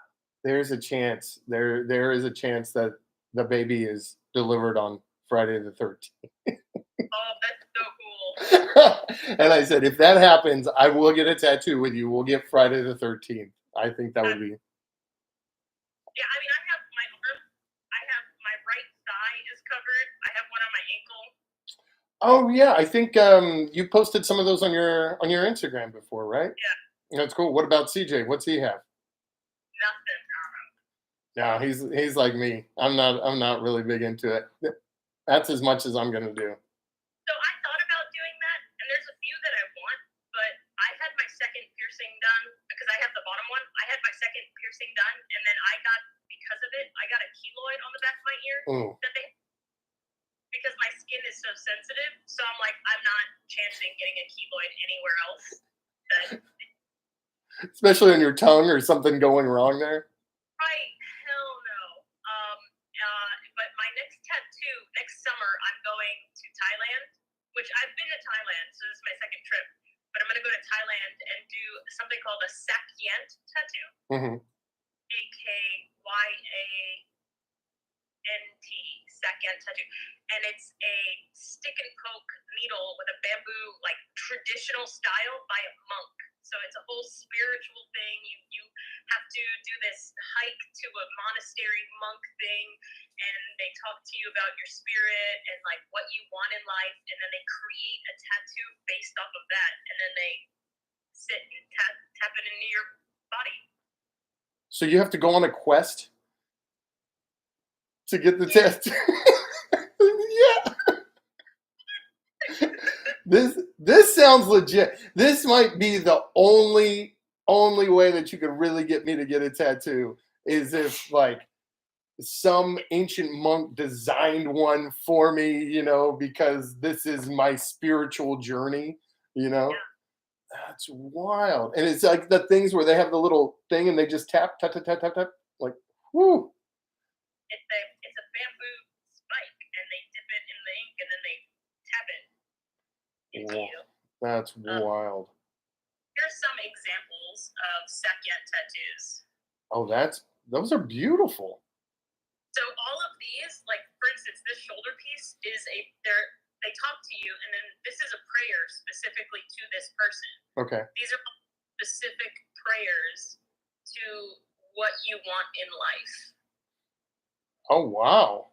There's a chance. There is a chance that the baby is delivered on Friday the 13th. Oh, that's so cool. And I said, if that happens, I will get a tattoo with you. We'll get Friday the 13th. I think that would be. Yeah, I mean, I have my arm. I have my right thigh is covered. I have one on my ankle. Oh yeah, I think you posted some of those on your Instagram before, right? Yeah. That's cool. What about CJ? What's he have? Nothing. No, he's like me. I'm not really big into it. That's as much as I'm gonna do. So I thought about doing that, and there's a few that I want, but I had my second piercing done because I have the bottom one. I had my second piercing done, and then because of it, I got a keloid on the back of my ear Ooh. because my skin is so sensitive, so I'm like, I'm not chancing getting a keloid anywhere else. That, Especially on your tongue or something going wrong there. right? Hell no. But my next tattoo next summer, I'm going to Thailand, which I've been to Thailand, so this is my second trip. But I'm gonna go to Thailand and do something called a Sakyant tattoo, Hmm. AKYANT, Sakyant tattoo, and it's a stick and poke needle with a bamboo, like traditional style by a monk. So it's a whole spiritual thing. You have to do this hike to a monastery monk thing, and they talk to you about your spirit and like what you want in life, and then they create a tattoo based off of that, and then they sit and tap it into your body. So you have to go on a quest to get the tattoo. Yeah. This sounds legit. This might be the only way that you could really get me to get a tattoo is if like some ancient monk designed one for me, because this is my spiritual journey, Yeah. That's wild. And it's like the things where they have the little thing and they just tap, tap, tap, tap, tap, tap. Like, whoo. It's a bamboo spike, and they dip it in the ink, and then they tap it into Wow. you. That's wild. Here's some examples of Sakyant tattoos. Oh, those are beautiful. So all of these, like for instance, this shoulder piece is they talk to you, and then this is a prayer specifically to this person. Okay. These are specific prayers to what you want in life. Oh, wow.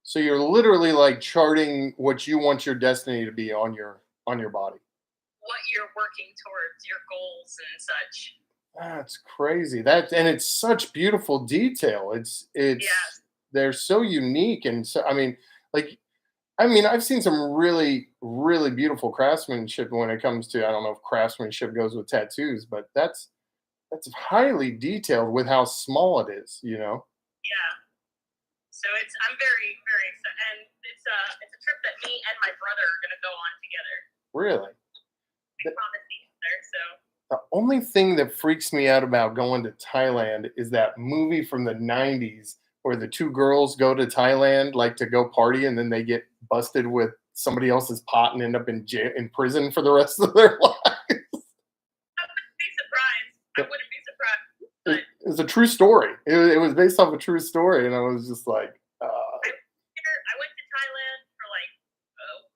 So you're literally like charting what you want your destiny to be on your body. What you're working towards, your goals and such. That's crazy. And it's such beautiful detail. It's Yes. they're so unique, and so I've seen some really, really beautiful craftsmanship when it comes to, I don't know if craftsmanship goes with tattoos, but that's highly detailed with how small it is, Yeah. So I'm very, very excited, and it's a trip that me and my brother are gonna go on together. Really. We promised each other, so. The only thing that freaks me out about going to Thailand is that movie from the 90s where the two girls go to Thailand like to go party and then they get busted with somebody else's pot and end up in prison for the rest of their lives. I wouldn't be surprised. But It was a true story. It was based off a true story, and I was just like, I went to Thailand for like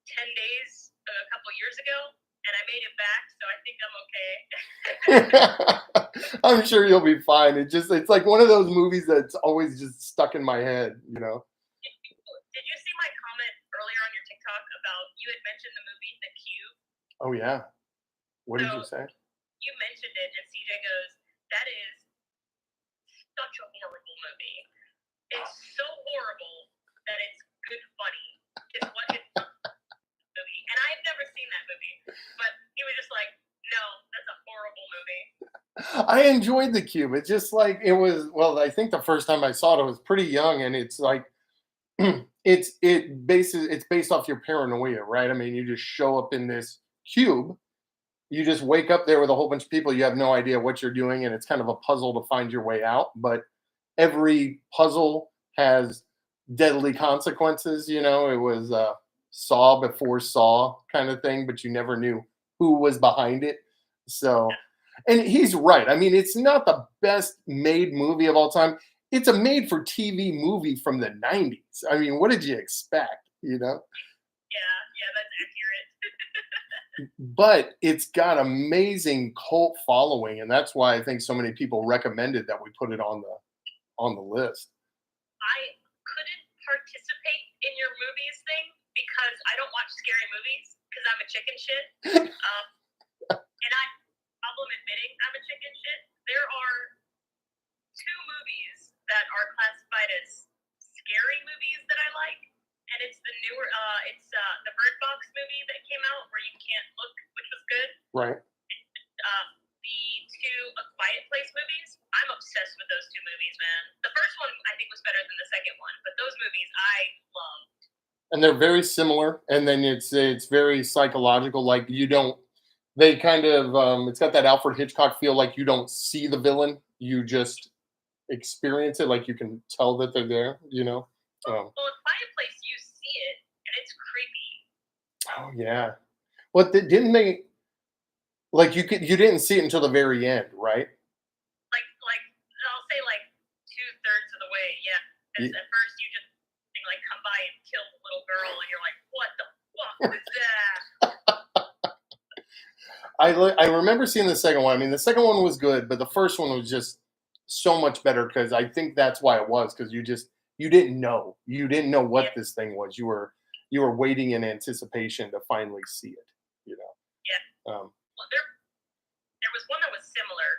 10 days a couple years ago, and I made it back, so I think I'm okay. I'm sure you'll be fine. It's like one of those movies that's always just stuck in my head, Did you see my comment earlier on your TikTok about you had mentioned the movie The Cube? Oh yeah. What did you say? You mentioned it, and CJ goes, "That is such a horrible movie. It's so horrible that it's good funny." Is what it's movie, and I have never seen that movie, but he was just like, "No, that's a horrible movie." I enjoyed The Cube. It's just like it was. Well, I think the first time I saw it, I was pretty young, and it's like it's based off your paranoia, right? I mean, you just show up in this cube. You just wake up there with a whole bunch of people. You have no idea what you're doing, and it's kind of a puzzle to find your way out. But every puzzle has deadly consequences. It was Saw before Saw kind of thing, but you never knew who was behind it. So, and he's right. I mean, it's not the best made movie of all time. It's a made for TV movie from the 90s. I mean, what did you expect? Yeah, that's accurate. But it's got amazing cult following, and that's why I think so many people recommended that we put it on the list. I couldn't participate in your movies thing because I don't watch scary movies because I'm a chicken shit. And I'm admitting I'm a chicken shit. There are 2 movies that are classified as scary movies that I like. And it's the newer, the Bird Box movie that came out where you can't look, which was good. Right. The 2 A Quiet Place movies. I'm obsessed with those 2 movies, man. The first one I think was better than the second one, but those movies I loved. And and they're very similar. And then it's very psychological. Like you don't. They kind of it's got that Alfred Hitchcock feel. Like you don't see the villain, you just experience it. Like you can tell that they're there. You know. Well, in Quiet Place, you see it, and it's creepy. Oh yeah. What didn't they? Like you didn't see it until the very end, right? Like I'll say like 2/3 of the way. Yeah. Because at first you just think, like come by and kill the little girl, and you're like, what the fuck is that? I remember seeing the second one. I mean, the second one was good, but the first one was just so much better because I think that's why it was because you didn't know what this thing was. You were waiting in anticipation to finally see it. You know. Yeah. Well, there was one that was similar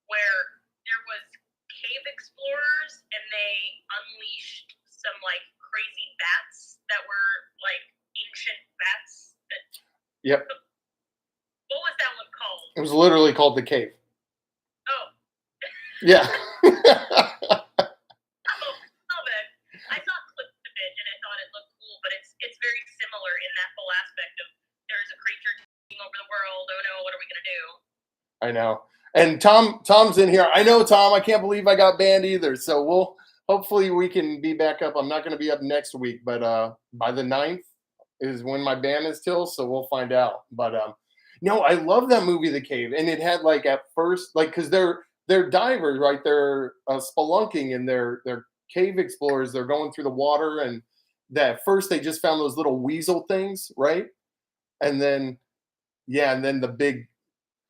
where there was cave explorers and they unleashed some like crazy bats that were like ancient bats. Yep. What was that one called? It was literally called The Cave. Oh. Yeah. Oh man. I saw clips of it and I thought it looked cool, but it's very similar in that whole aspect of there's a creature taking over the world. Oh no, what are we gonna do? I know. And Tom's in here. I know, Tom. I can't believe I got banned either. So hopefully we can be back up. I'm not going to be up next week, but by the 9th is when my ban is till. So we'll find out. But no, I love that movie, The Cave, and it had like at first like because they're divers, right? They're spelunking and they're cave explorers. They're going through the water, and that at first they just found those little weasel things, right? And then the big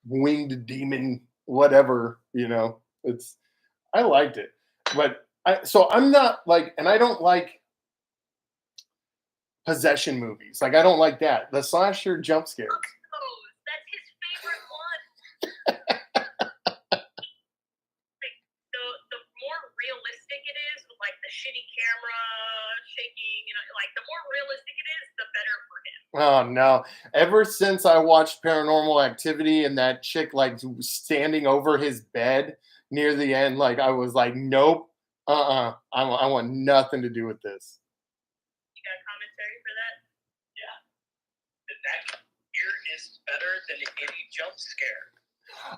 winged demon whatever, I liked it. But I'm not like, and I don't like possession movies. Like I don't like that. The slasher jump scares. Oh, that's his favorite one. Like the more realistic it is with like the shitty camera shaking, like the more realistic it is, the better for him. Oh no. Ever since I watched Paranormal Activity and that chick like standing over his bed near the end, like I was like, nope, I want nothing to do with this. You got commentary for that? Yeah. That here is better than any jump scare.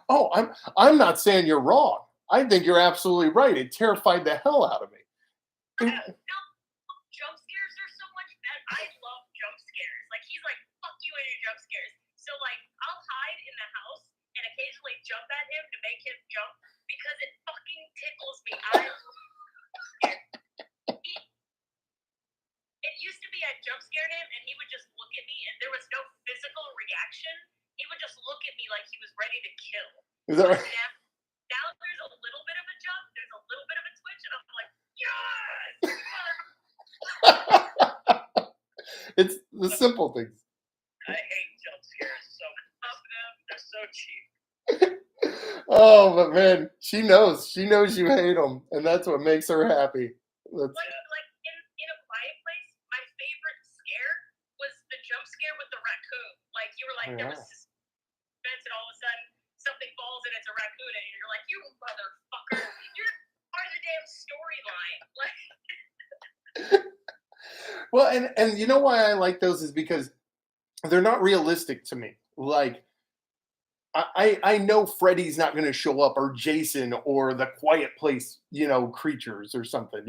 Oh, I'm not saying you're wrong. I think you're absolutely right. It terrified the hell out of me. No, jump scares are so much better. I love jump scares. Like he's like, fuck you and your jump scares. So like I'll hide in the house and occasionally jump at him to make him jump because it fucking tickles me. It used to be I jump scared him and he would just look at me and there was no physical reaction. He would just look at me like he was ready to kill. Is that right? Now there's a little bit of a jump, there's a little bit of a twitch, and I'm like, yes! It's the simple things. I hate jump scares so much. They're so cheap. Oh, but man, she knows you hate them, and that's what makes her happy. Like in A Quiet Place, my favorite scare was the jump scare with the raccoon. Like you were like, there was suspense, and all of a sudden something falls and it's a raccoon, and you're like, you motherfucker, you're part of the damn storyline. Like. Well, and you know why I like those is because they're not realistic to me. Like I know Freddy's not going to show up, or Jason, or the Quiet Place, creatures or something.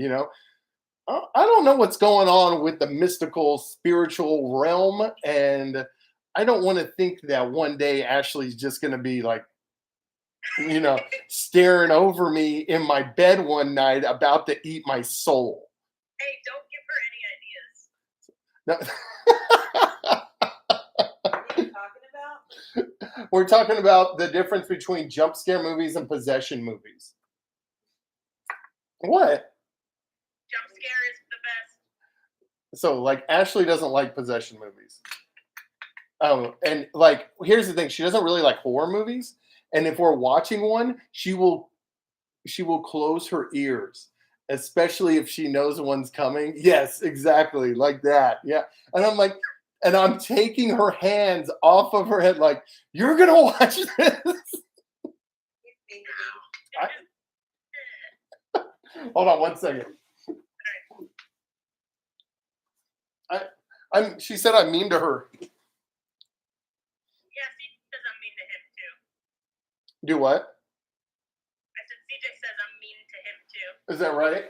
I don't know what's going on with the mystical, spiritual realm, and I don't want to think that one day Ashley's just going to be like, staring over me in my bed one night, about to eat my soul. Hey, don't give her any ideas. No. What are you talking about? We're talking about the difference between jump scare movies and possession movies. What? Jump scare is the best. So, like, Ashley doesn't like possession movies. And like, here's the thing: she doesn't really like horror movies. And if we're watching one, she will close her ears, especially if she knows one's coming. Yes, exactly, like that. Yeah, and I'm like, and I'm taking her hands off of her head, like, you're gonna watch this. Hold on one second. She said I'm mean to her. Yeah, CJ says I'm mean to him too. Do what? I said CJ says I'm mean to him too Is that right?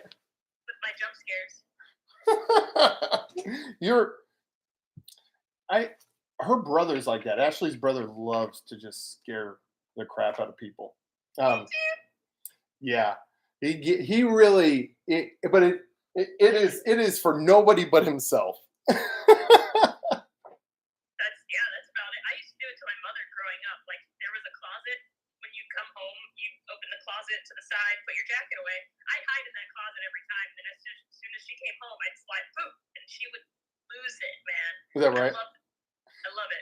with my jump scares. Her brother's like that. Ashley's brother loves to just scare the crap out of people. Yeah, he really, but it is for nobody but himself. That's about it. I used to do it to my mother growing up. Like there was a closet when you come home, you open the closet to the side, put your jacket away. I'd hide in that closet every time. Then as soon as she came home, I'd slide poop, and she would lose it, man. Is that right? I love it.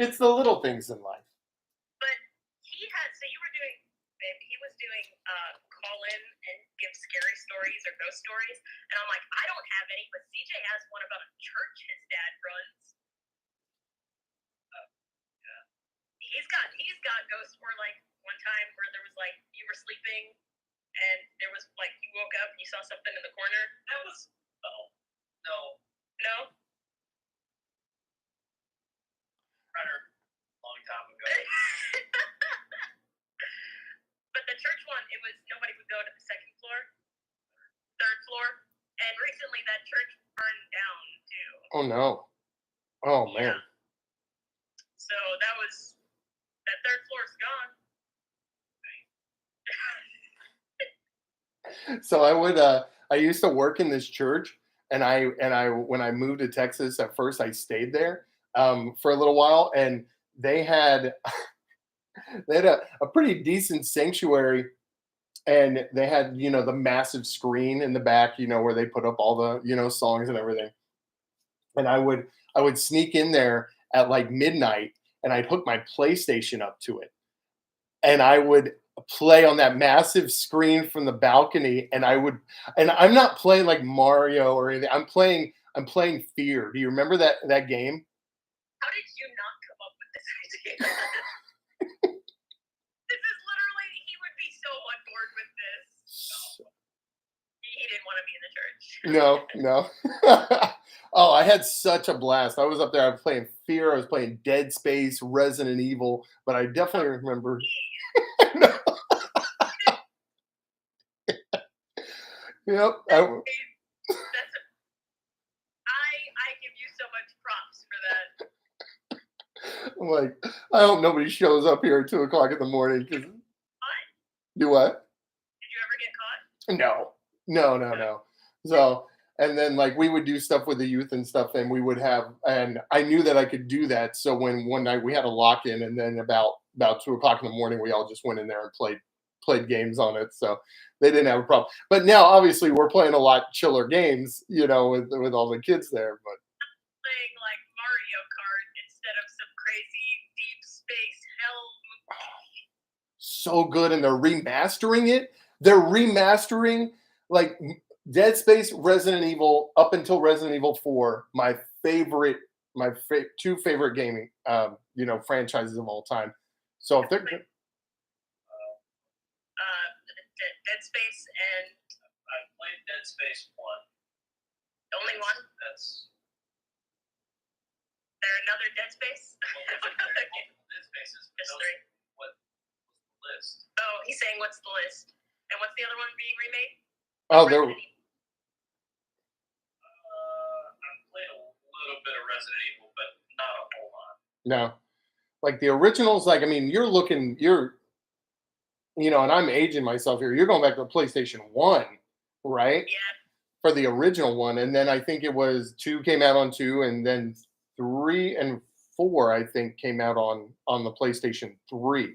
It's the little things in life. But he was doing call in and give scary stories or ghost stories, and I'm like, I don't have any, but CJ has one about a church his dad runs. Yeah. He's got ghosts where like one time where there was like you were sleeping and there was like you woke up and you saw something in the corner. That was no No? runner long time ago. But the church one, it was nobody would go to the second floor, third floor, and recently that church burned down too. Oh no. Oh man. So that third floor's gone. So I used to work in this church, and I when I moved to Texas at first I stayed there for a little while, and they had a pretty decent sanctuary, and they had the massive screen in the back, where they put up all the songs and everything. And I would sneak in there at like midnight, and I'd hook my PlayStation up to it, and I would play on that massive screen from the balcony, and I'm not playing like Mario or anything. I'm playing Fear. Do you remember that game? How did you not come up with this idea? This is literally, he would be so on board with this. No. He didn't want to be in the church. No. Oh, I had such a blast. I was up there. I was playing Fear. I was playing Dead Space, Resident Evil. But I definitely remember. Yep. I give you so much props for that. I'm like, I hope nobody shows up here at 2:00 in the morning. What? Do what? Did you ever get caught? No. So, and then like we would do stuff with the youth and stuff, and we would have, and I knew that I could do that. So when one night we had a lock in, and then about 2:00 in the morning, we all just went in there and played games on it. So they didn't have a problem. But now obviously we're playing a lot chiller games, with all the kids there. But playing like Mario Kart instead of some crazy deep space hell movie. So good, and they're remastering it. They're remastering like Dead Space, Resident Evil, up until Resident Evil 4, my two favorite gaming franchises of all time. So if they're Dead Space and I played Dead Space 1. the only one. That's There another Dead Space? Dead Space is Just three. what was the list? Oh, he's saying what's the list? And what's the other one being remade? there Resident Evil. I played a little bit of Resident Evil, but not a whole lot. no, like the originals. Like I mean, and I'm aging myself here. You're going back to the PlayStation 1, right? Yeah. For the original one, and then I think it was 2 came out on 2, and then 3 and 4 I think came out on the PlayStation 3.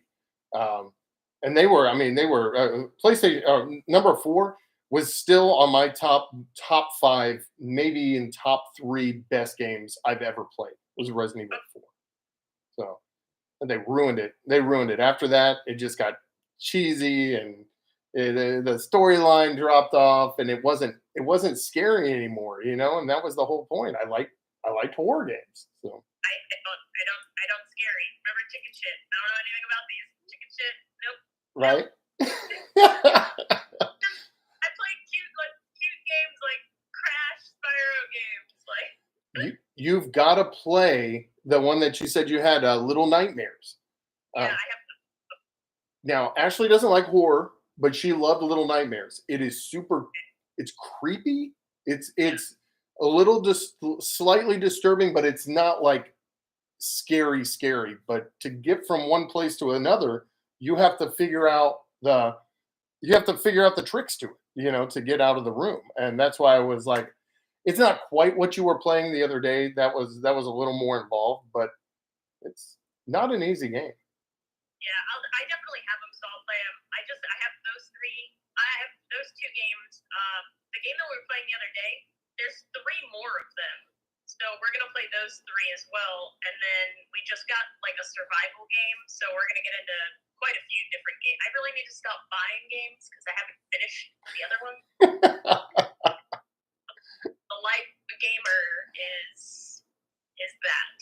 And they were PlayStation number 4 was still on my top 5, maybe in top 3 best games I've ever played. Was Resident Evil 4. So, and they ruined it. After that, it just got cheesy, and the storyline dropped off, and it wasn't scary anymore, and that was the whole point. I liked horror games. So I don't scary. Remember chicken shit? I don't know anything about these. Chicken shit. Nope. right. I played cute games like Crash, Spyro, you've got to play the one that you said you had, Little Nightmares. Yeah, I Uh, have now, Ashley doesn't like horror, but she loved Little Nightmares. It is it's creepy. It's a little slightly disturbing, but it's not like scary. But to get from one place to another, you have to figure out the tricks to it, to get out of the room. And that's why I was like, it's not quite what you were playing the other day. That was a little more involved, but it's not an easy game. Yeah, I definitely have them, so I'll play them. I have those three. I have those two games. The game that we were playing the other day, there's three more of them. So we're going to play those three as well. And then we just got like a survival game. So we're going to get into quite a few different games. I really need to stop buying games because I haven't finished the other one. The Life of a Gamer is that.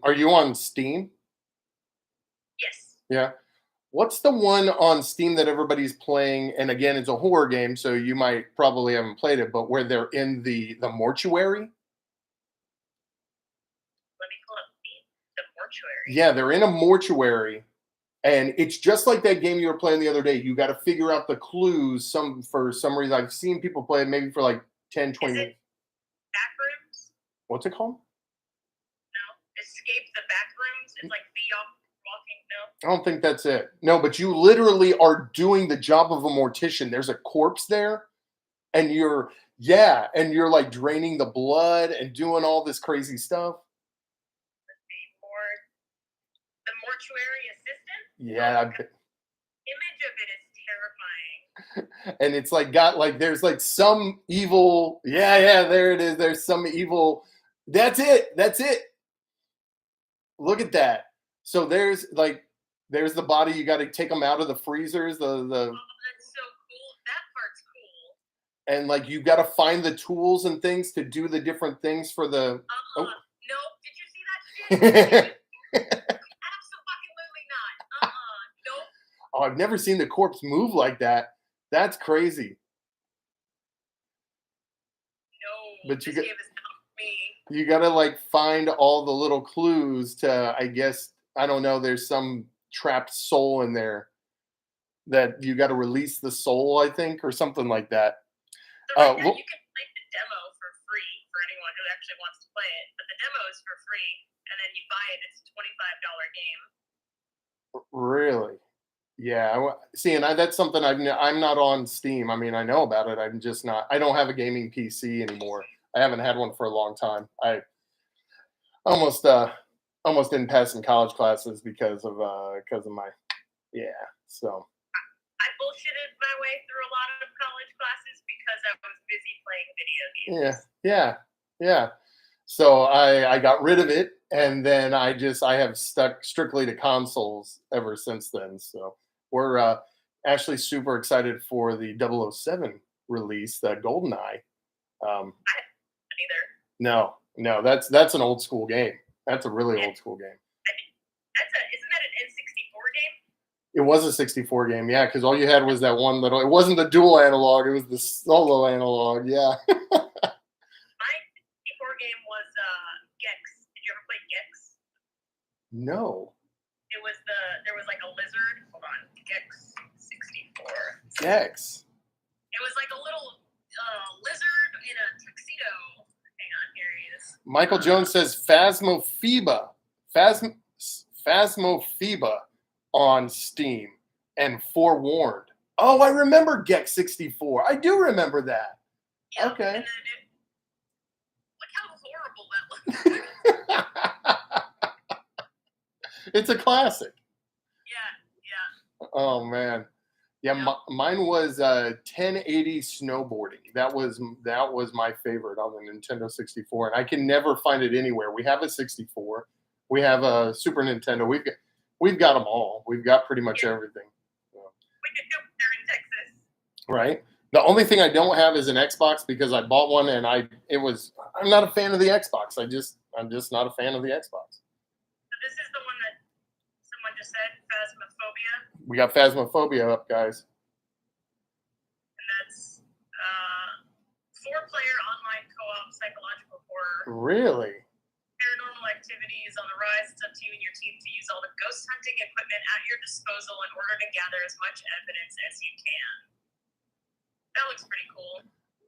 Are you on Steam? Yes. Yeah. What's the one on Steam that everybody's playing? And again, it's a horror game, so you might probably haven't played it, but where they're in the mortuary? Let me pull up the mortuary. Yeah, they're in a mortuary, and it's just like that game you were playing the other day. You got to figure out the clues. For some reason, I've seen people play it maybe for like 10, 20 minutes. Backrooms? What's it called? No. Escape the Backrooms? It's like walking. No. I don't think that's it. No, but you literally are doing the job of a mortician. There's a corpse there, and you're like draining the blood and doing all this crazy stuff. The mortuary assistant? Yeah. Image of it is terrifying. And it's like there's like some evil. Yeah, there it is. There's some evil. That's it. Look at that. So there's the body. You got to take them out of the freezers. Oh, that's so cool. That part's cool. And like you got to find the tools and things to do the different things for the. No, did you see that shit? Absolutely not. Nope. Oh, I've never seen the corpse move like that. That's crazy. No. But This game is not me. You got to like find all the little clues to, I guess, I don't know. There's some trapped soul in there that you got to release the soul, I think, or something like that. So right now you can play the demo for free for anyone who actually wants to play it. But the demo is for free, and then you buy it. It's a $25 game. Really? Yeah. See, and that's something I'm not on Steam. I mean, I know about it. I'm just not. I don't have a gaming PC anymore. I haven't had one for a long time. I almost didn't pass some college classes because of my so. I bullshitted my way through a lot of college classes because I was busy playing video games. Yeah. So I got rid of it, and then I have stuck strictly to consoles ever since then. So we're actually super excited for the 007 release, the GoldenEye. I haven't either. No, that's an old school game. That's a really old school game. Isn't that an N64 game? It was a 64 game, yeah, because all you had was that one little. It wasn't the dual analog; it was the solo analog. Yeah. My 64 game was Gex. Did you ever play Gex? No. There was like a lizard. Hold on, Gex 64. Gex. It was like a little lizard in a tuxedo. Hang on, here he is. Michael Jones says Phasmophobia on Steam and Forewarned. Oh, I remember Gex 64. I do remember that. Yeah, Okay. And then look how horrible that looks. It's a classic. Yeah. Oh man. Yeah, Yeah. Mine was 1080 snowboarding. That was my favorite on the Nintendo 64, and I can never find it anywhere. We have a 64, we have a Super Nintendo. We've got them all. We've got pretty much everything. They're in Texas. Right. The only thing I don't have is an Xbox because I bought one and I'm not a fan of the Xbox. I'm just not a fan of the Xbox. So this is the one that someone just said, Phasmophobia. We got Phasmophobia up, guys. And that's 4-player online co-op psychological horror. Really? Paranormal Activity is on the rise. It's up to you and your team to use all the ghost hunting equipment at your disposal in order to gather as much evidence as you can. That looks pretty cool.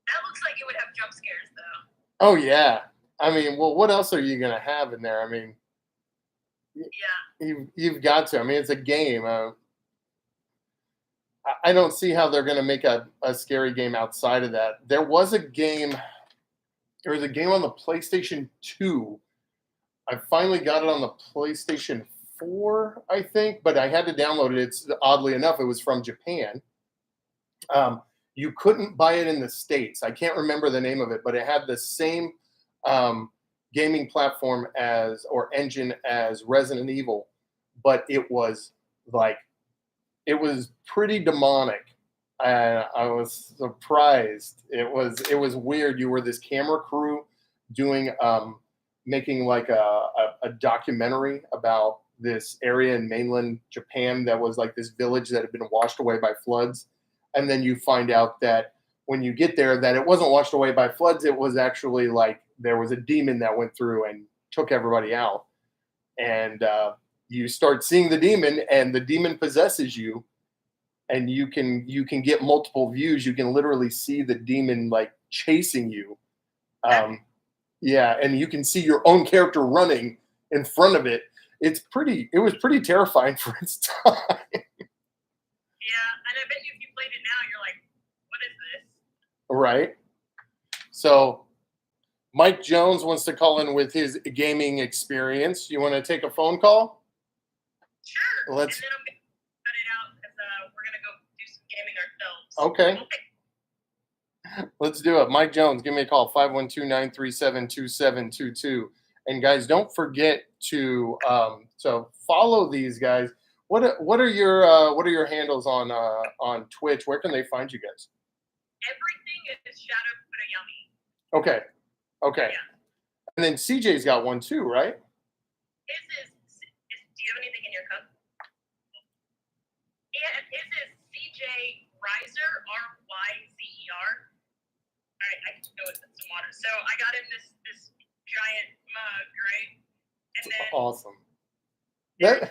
That looks like it would have jump scares, though. Oh yeah. I mean, well, what else are you gonna have in there? I mean, Yeah. you've got to. I mean, it's a game. I don't see how they're gonna make a scary game outside of that. There was a game. There was a game on the PlayStation 2. I finally got it on the PlayStation 4, I think, but I had to download it. It's oddly enough, it was from Japan. You couldn't buy it in the States. I can't remember the name of it, but it had the same gaming platform as or engine as Resident Evil, but it was pretty demonic. I was surprised. It was weird. You were this camera crew doing making like a documentary about this area in mainland Japan that was like this village that had been washed away by floods. And then you find out that when you get there, that it wasn't washed away by floods. It was actually like there was a demon that went through and took everybody out. And you start seeing the demon, and the demon possesses you, and you can get multiple views. You can literally see the demon like chasing you. Yeah, and you can see your own character running in front of it. It was pretty terrifying for its time. Yeah, and I bet you if you played it now, you're like, what is this? Right. So Mike Jones wants to call in with his gaming experience. You want to take a phone call? Sure. Let's. And then I'm going to cut it out because we're going to go do some gaming ourselves. Okay. Let's do it. Mike Jones, give me a call, 512-937-2722. And guys, don't forget to follow these guys. What are your handles on Twitch? Where can they find you guys? Everything is Shadow Furayami. Okay. Yeah. And then CJ's got one too, right? His is do you have anything in your cup? Yeah, his is CJ Riser, Ryzer. All right, I can go with some water. So I got him this giant mug, right? And then Awesome. there's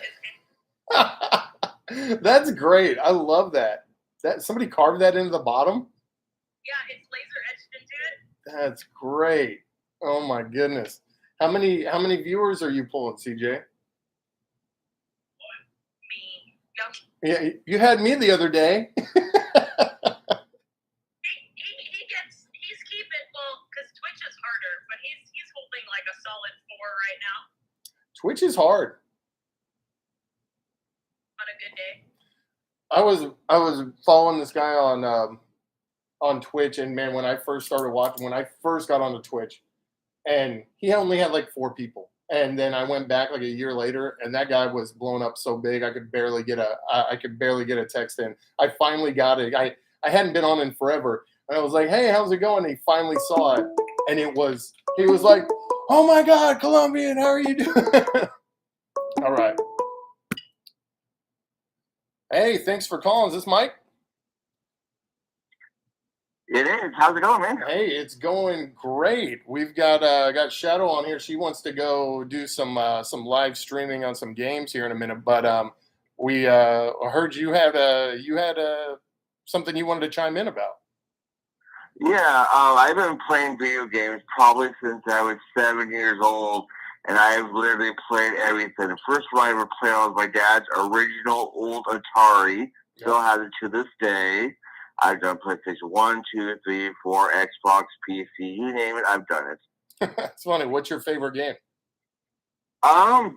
his That's great. I love that. That somebody carved that into the bottom. yeah, it's laser etched into it. That's great. Oh my goodness. How many viewers are you pulling, CJ? Me. No. Yeah, you had me the other day. He's keeping because Twitch is harder, but he's holding like a solid 4 right now Twitch is hard. on a good day. I was following this guy on Twitch, and man, when I first got onto Twitch, and he only had like 4 people, and then I went back like a year later, and that guy was blown up so big I could barely get a text in. I finally got it. I hadn't been on in forever, and I was like, "Hey, how's it going?" And he finally saw it, and he was like, "Oh my God, Colombian, how are you doing?" All right. Hey, thanks for calling. Is this Mike? It is. How's it going, man? Hey, it's going great. We've got Shadow on here. She wants to go do some live streaming on some games here in a minute. But we heard you had something you wanted to chime in about. Yeah, I've been playing video games probably since I was 7 years old, and I've literally played everything. The first one I ever played on was my dad's original old Atari. Still has it to this day. I've done PlayStation 1, 2, 3, 4, Xbox, PC, you name it, I've done it. It's funny. What's your favorite game?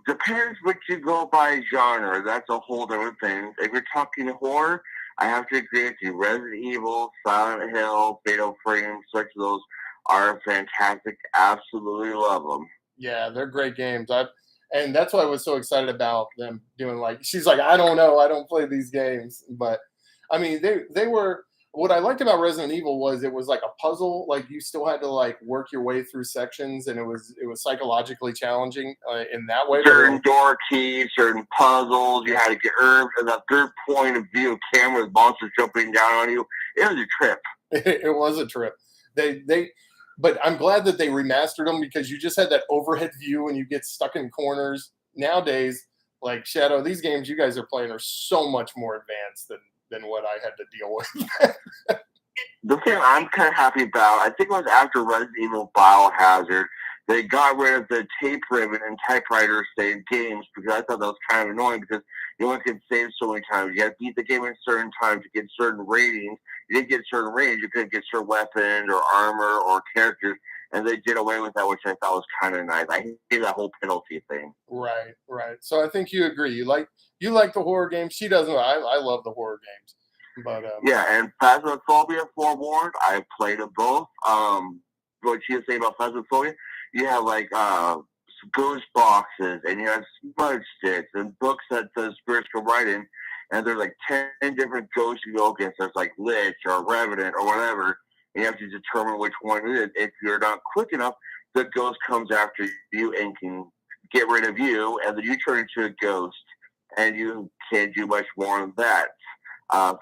Depends what you go by genre. That's a whole different thing. If you're talking horror, I have to agree with you. Resident Evil, Silent Hill, Fatal Frame, such of those are fantastic. Absolutely love them. Yeah, they're great games. And that's why I was so excited about them doing she's like, I don't know, I don't play these games, but I mean, they were. What I liked about Resident Evil was it was like a puzzle. Like you still had to work your way through sections, and it was psychologically challenging in that way. Certain door keys, certain puzzles, you had to get herbs, and that third point of view camera with monsters jumping down on you. It was a trip. It was a trip. They but I'm glad that they remastered them because you just had that overhead view and you get stuck in corners. Nowadays, like Shadow, these games you guys are playing are so much more advanced than what I had to deal with. The thing I'm kind of happy about, I think it was after Resident Evil Biohazard, they got rid of the tape ribbon and typewriter saved games because I thought that was kind of annoying because you only could save so many times. You had to beat the game in a certain time to get certain ratings. You didn't get certain ratings, you couldn't get certain weapons or armor or characters, and they did away with that, which I thought was kind of nice. I hate that whole penalty thing. Right, right. So I think you agree. You like the horror games. She doesn't. I love the horror games. But Yeah, and Phasmophobia Forewarned, I played them both. What she was saying about Phasmophobia, you have like ghost boxes, and you have smudge sticks, and books that the spirits come right in, and there's like 10 different ghosts you go against. There's like Lich or Revenant or whatever, and you have to determine which one it is. If you're not quick enough, the ghost comes after you and can get rid of you, and then you turn into a ghost, and you can't do much more than that.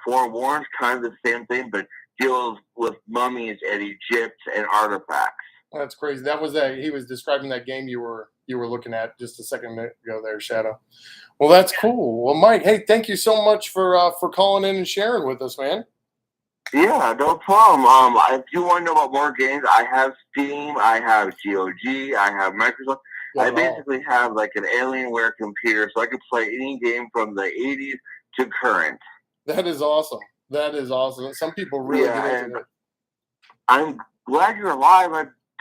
Forewarned, kind of the same thing, but deals with mummies and Egypt and artifacts. that's crazy. That was that he was describing that game you were looking at just a second ago there, Shadow. Well, that's cool. Well, Mike, hey, thank you so much for calling in and sharing with us, man. Yeah, no problem. If you want to know about more games, I have Steam, I have GOG, I have Microsoft. Got I it all. basically have like an Alienware computer, so I can play any game from the 80s to current. That is awesome. That is awesome. Some people really get into it. I'm glad you're alive.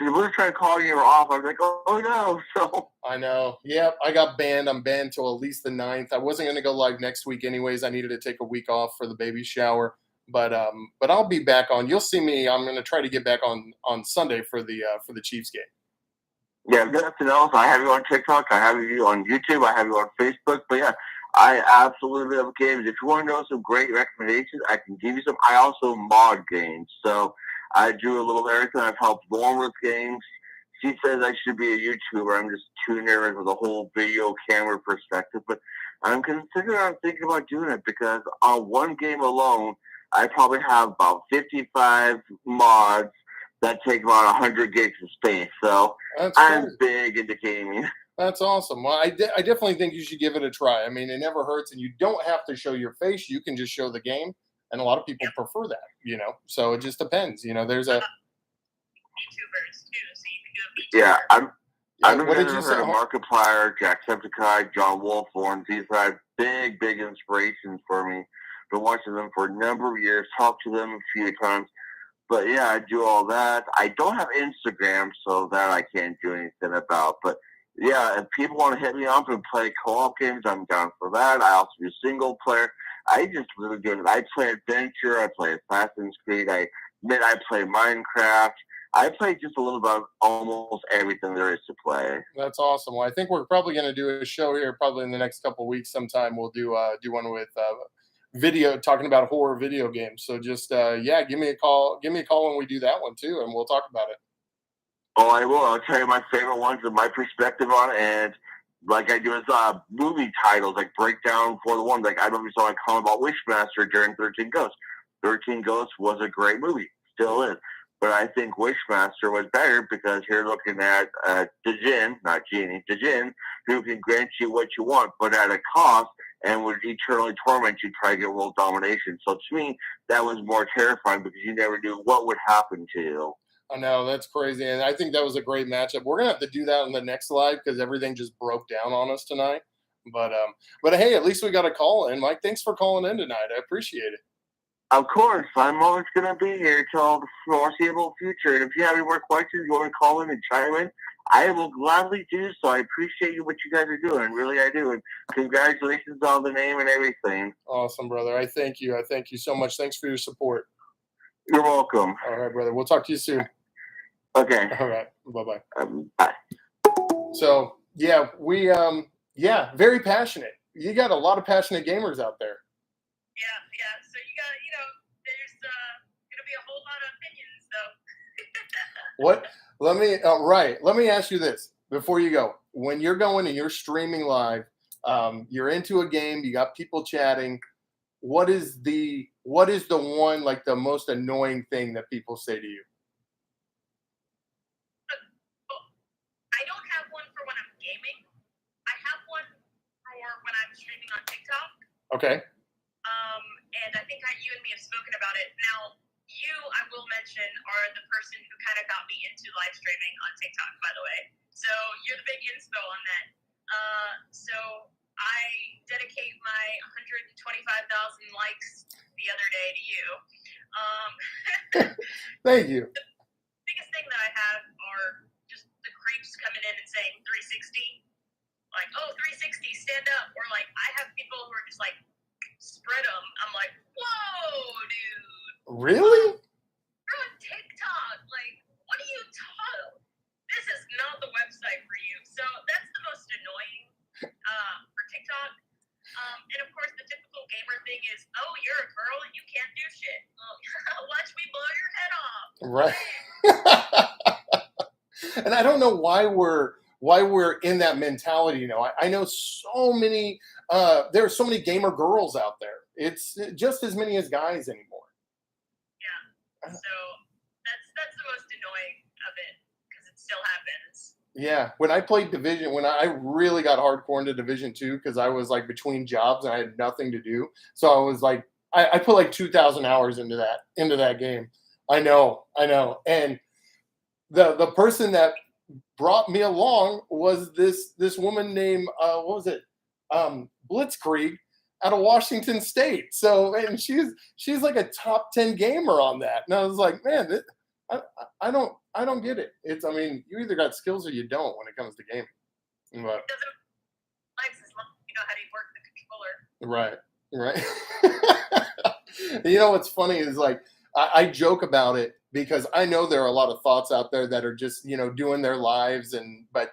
We were trying to call you off. I was like, oh no. So I know. Yep, I got banned. I'm banned till at least the 9th. I wasn't going to go live next week anyways. I needed to take a week off for the baby shower. But I'll be back on. You'll see me. I'm going to try to get back on Sunday for the Chiefs game. yeah, if nothing else, I have you on TikTok. I have you on YouTube. I have you on Facebook. But yeah, I absolutely love games. If you want to know some great recommendations, I can give you some. I also mod games. So I do a little everything. I've helped Lauren with games. She says I should be a YouTuber. I'm just too nervous with the whole video camera perspective. But I'm thinking about doing it because on one game alone, I probably have about 55 mods that take about 100 gigs of space. So That's I'm crazy. big into gaming. That's awesome. Well, I definitely think you should give it a try. I mean, it never hurts, and you don't have to show your face. You can just show the game, and a lot of people prefer that, So it just depends. There's a YouTubers too, so you can do a VTuber. Yeah, I'm what a did you say? Markiplier, Jacksepticeye, John Wolfhorn. These are big inspirations for me. Been watching them for a number of years, talked to them a few times. But yeah, I do all that. I don't have Instagram, so that I can't do anything about. But yeah, if people want to hit me up and play co-op games, I'm down for that. I also do single player. I just really do it. I play adventure. I play Assassin's Creed. I play Minecraft. I play just a little bit of almost everything there is to play. That's awesome. Well, I think we're probably going to do a show here probably in the next couple of weeks sometime. We'll do one with video talking about horror video games. So just give me a call. Give me a call when we do that one too, and we'll talk about it. Oh, I will. I'll tell you my favorite ones and my perspective on it. And like I do with movie titles, like breakdown for the one. Like I remember saw a comment about Wishmaster during 13 Ghosts. 13 Ghosts was a great movie, still is. But I think Wishmaster was better because you're looking at the Djinn, not Genie, the Djinn, who can grant you what you want, but at a cost and would eternally torment you try to get world domination. So to me, that was more terrifying because you never knew what would happen to you. I know, that's crazy. And I think that was a great matchup. We're going to have to do that in the next live because everything just broke down on us tonight. But hey, at least we got a call in. Mike, thanks for calling in tonight. I appreciate it. Of course, I'm always going to be here till the foreseeable future. And if you have any more questions, you want to call in and chime in, I will gladly do so. I appreciate what you guys are doing. Really, I do. And congratulations on the name and everything. Awesome, brother. I thank you. I thank you so much. Thanks for your support. You're welcome. All right, brother. We'll talk to you soon. Okay. All right. Bye-bye. Bye. So, yeah, we, very passionate. You got a lot of passionate gamers out there. Yeah. So you got, there's gonna be a whole lot of opinions, though. Let me ask you this before you go. When you're going and you're streaming live, you're into a game, you got people chatting. What is the one, like the most annoying thing that people say to you? on TikTok. Okay. And I think you and me have spoken about it. Now, you, I will mention, are the person who kind of got me into live streaming on TikTok, by the way. So you're the big inspo on that. So I dedicate my 125,000 likes the other day to you. Thank you. The biggest thing that I have are just the creeps coming in and saying 360. Like, oh, 360, stand up. Or like, I have people who are just like, spread them. I'm like, whoa, dude. Really? You're on TikTok. Like, what are you talking? This is not the website for you. So that's the most annoying for TikTok. And of course, the typical gamer thing is, oh, you're a girl and you can't do shit. Watch me blow your head off. Right. And I don't know why we're in that mentality. You know, I know so many. There are so many gamer girls out there. It's just as many as guys anymore. Yeah. So that's the most annoying of it because it still happens. Yeah, when I played Division, when I really got hardcore into Division 2 because I was like between jobs and I had nothing to do, so I was like, I put like 2,000 hours into that game. I know, and the person that brought me along was this woman named what was it, Blitzkrieg out of Washington State. So, and she's like a top 10 gamer on that, and I was like, man, I don't get it. It's, I mean, you either got skills or you don't when it comes to gaming. But, It doesn't like as long as you know how to work the controller. right. You know what's funny is like I joke about it because I know there are a lot of thoughts out there that are just, you know, doing their lives, but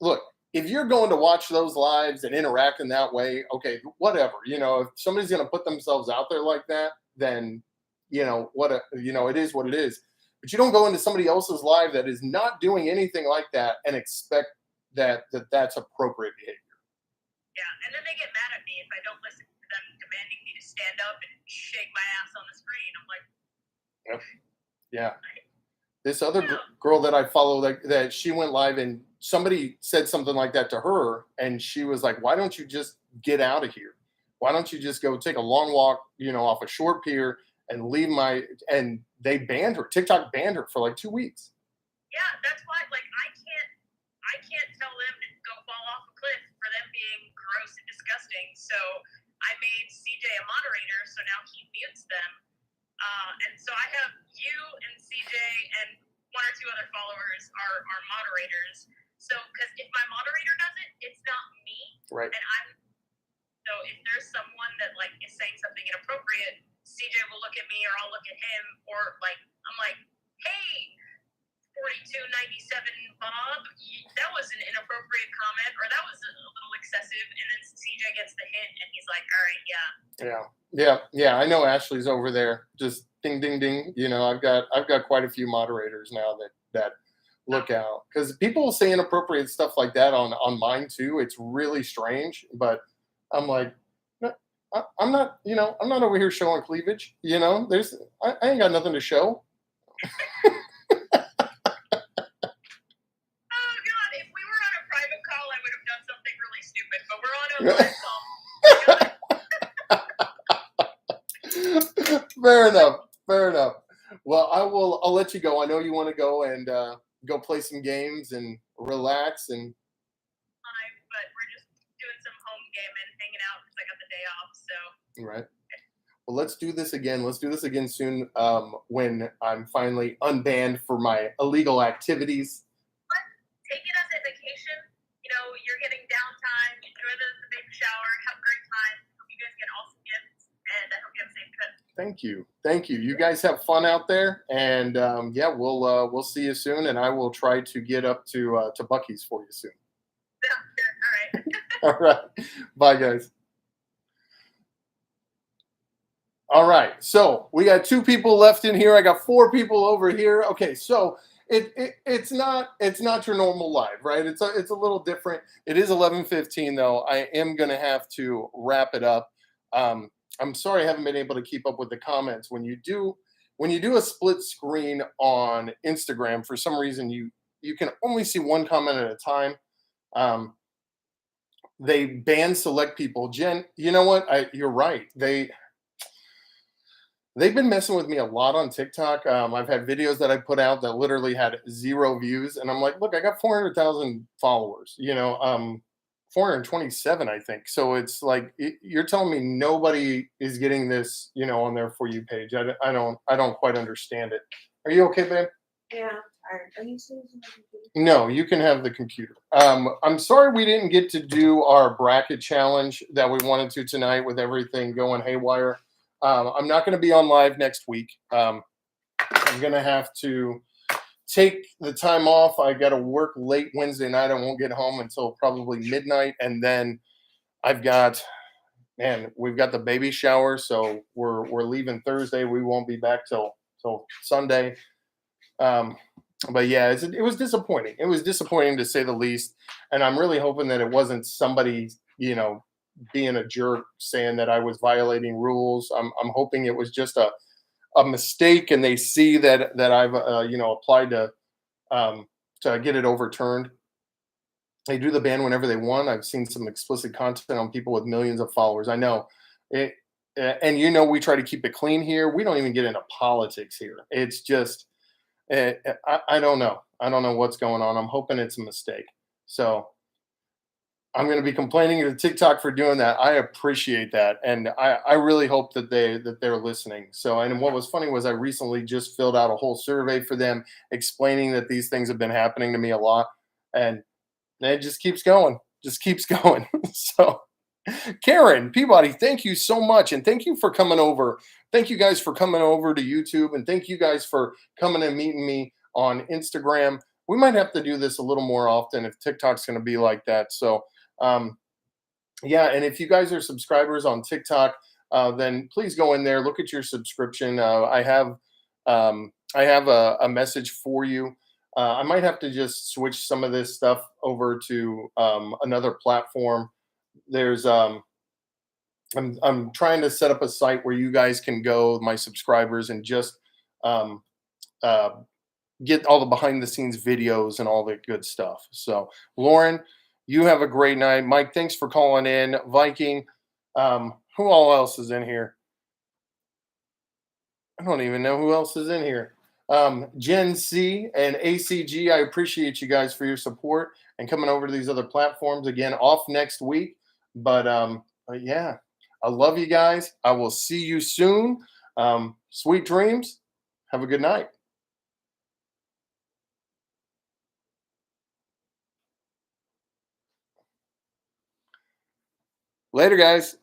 look, if you're going to watch those lives and interact in that way, okay, whatever. You know, if somebody's going to put themselves out there like that, then you know it is what it is. But you don't go into somebody else's live that is not doing anything like that and expect that's appropriate behavior. Yeah, and then they get mad at me if I don't listen to them demanding me to stand up and shake my ass on the screen. I'm like, yeah. This other girl that I follow, that she went live and somebody said something like that to her, and she was like, "Why don't you just get out of here? Why don't you just go take a long walk, you know, off a short pier and leave my?" And they banned her. TikTok banned her for like 2 weeks. yeah, that's why. Like, I can't tell them to go fall off a cliff for them being gross and disgusting. So I made CJ a moderator, so now he mutes them. And so I have you and CJ and one or two other followers are moderators. So, because if my moderator does it, it's not me. Right. And so if there's someone that like is saying something inappropriate, CJ will look at me or I'll look at him, or like, I'm like, hey, 4297 Bob, that was an inappropriate comment, or that was a little excessive. And then CJ gets the hint and he's like, all right, yeah. Yeah. I know Ashley's over there. Just ding, ding, ding. You know, I've got quite a few moderators now that look out, because people say inappropriate stuff like that on mine too. It's really strange, but I'm like, I'm not, you know, I'm not over here showing cleavage. You know, I ain't got nothing to show. Oh God, if we were on a private call, I would have done something really stupid, but we're on a live call. Fair enough. Well, I'll let you go. I know you want to go and go play some games and relax and. But we're just doing some home gaming, hanging out because I got the day off. So. Right. Well, let's do this again. Let's do this again soon when I'm finally unbanned for my illegal activities. Take it as a vacation. You know, you're getting downtime. Enjoy the big shower. Have a great time. Hope you guys get awesome gifts, and I hope you have a safe trip. Thank you. You guys have fun out there, and yeah, we'll see you soon, and I will try to get up to Buc-ee's for you soon. Sounds good. All right. All right. Bye, guys. All right. So we got 2 people left in here. I got 4 people over here. Okay. So it's not your normal live, right? It's a little different. It is 11:15 though. I am going to have to wrap it up. I'm sorry I haven't been able to keep up with the comments. When you do a split screen on Instagram, for some reason you can only see one comment at a time. they ban select people. Jen, you know what? You're right. They've been messing with me a lot on TikTok. I've had videos that I put out that literally had 0 views, and I'm like, look, I got 400,000 followers. 427, I think. So it's like you're telling me nobody is getting this, on their For You page. I don't quite understand it. Are you okay, babe? Yeah, I'm tired. Are you still using my computer? No, you can have the computer. I'm sorry we didn't get to do our bracket challenge that we wanted to tonight with everything going haywire. I'm not going to be on live next week. I'm going to have to take the time off. I got to work late Wednesday night. I won't get home until probably midnight. And then we've got the baby shower. So we're leaving Thursday. We won't be back till Sunday. But yeah, it was disappointing. It was disappointing to say the least. And I'm really hoping that it wasn't somebody, being a jerk saying that I was violating rules. I'm hoping it was just a mistake, and they see that I've applied to get it overturned. They do the ban whenever they want. I've seen some explicit content on people with millions of followers. I know it, and we try to keep it clean here. We don't even get into politics here. It's just I don't know. I don't know what's going on. I'm hoping it's a mistake. So I'm going to be complaining to TikTok for doing that. I appreciate that, and I really hope that they're listening. So, and what was funny was I recently just filled out a whole survey for them, explaining that these things have been happening to me a lot, and it just keeps going, So, Karen Peabody, thank you so much, and thank you for coming over. Thank you guys for coming over to YouTube, and thank you guys for coming and meeting me on Instagram. We might have to do this a little more often if TikTok's going to be like that. So. Yeah, and if you guys are subscribers on TikTok, then please go in there, look at your subscription. I have a message for you. I might have to just switch some of this stuff over to another platform. There's I'm trying to set up a site where you guys can go, my subscribers, and just um, get all the behind the scenes videos and all the good stuff. So, Lauren, you have a great night. Mike, thanks for calling in. Viking, who all else is in here? I don't even know who else is in here. Gen C and ACG, I appreciate you guys for your support and coming over to these other platforms. Again, off next week. But yeah, I love you guys. I will see you soon. Sweet dreams. Have a good night. Later, guys.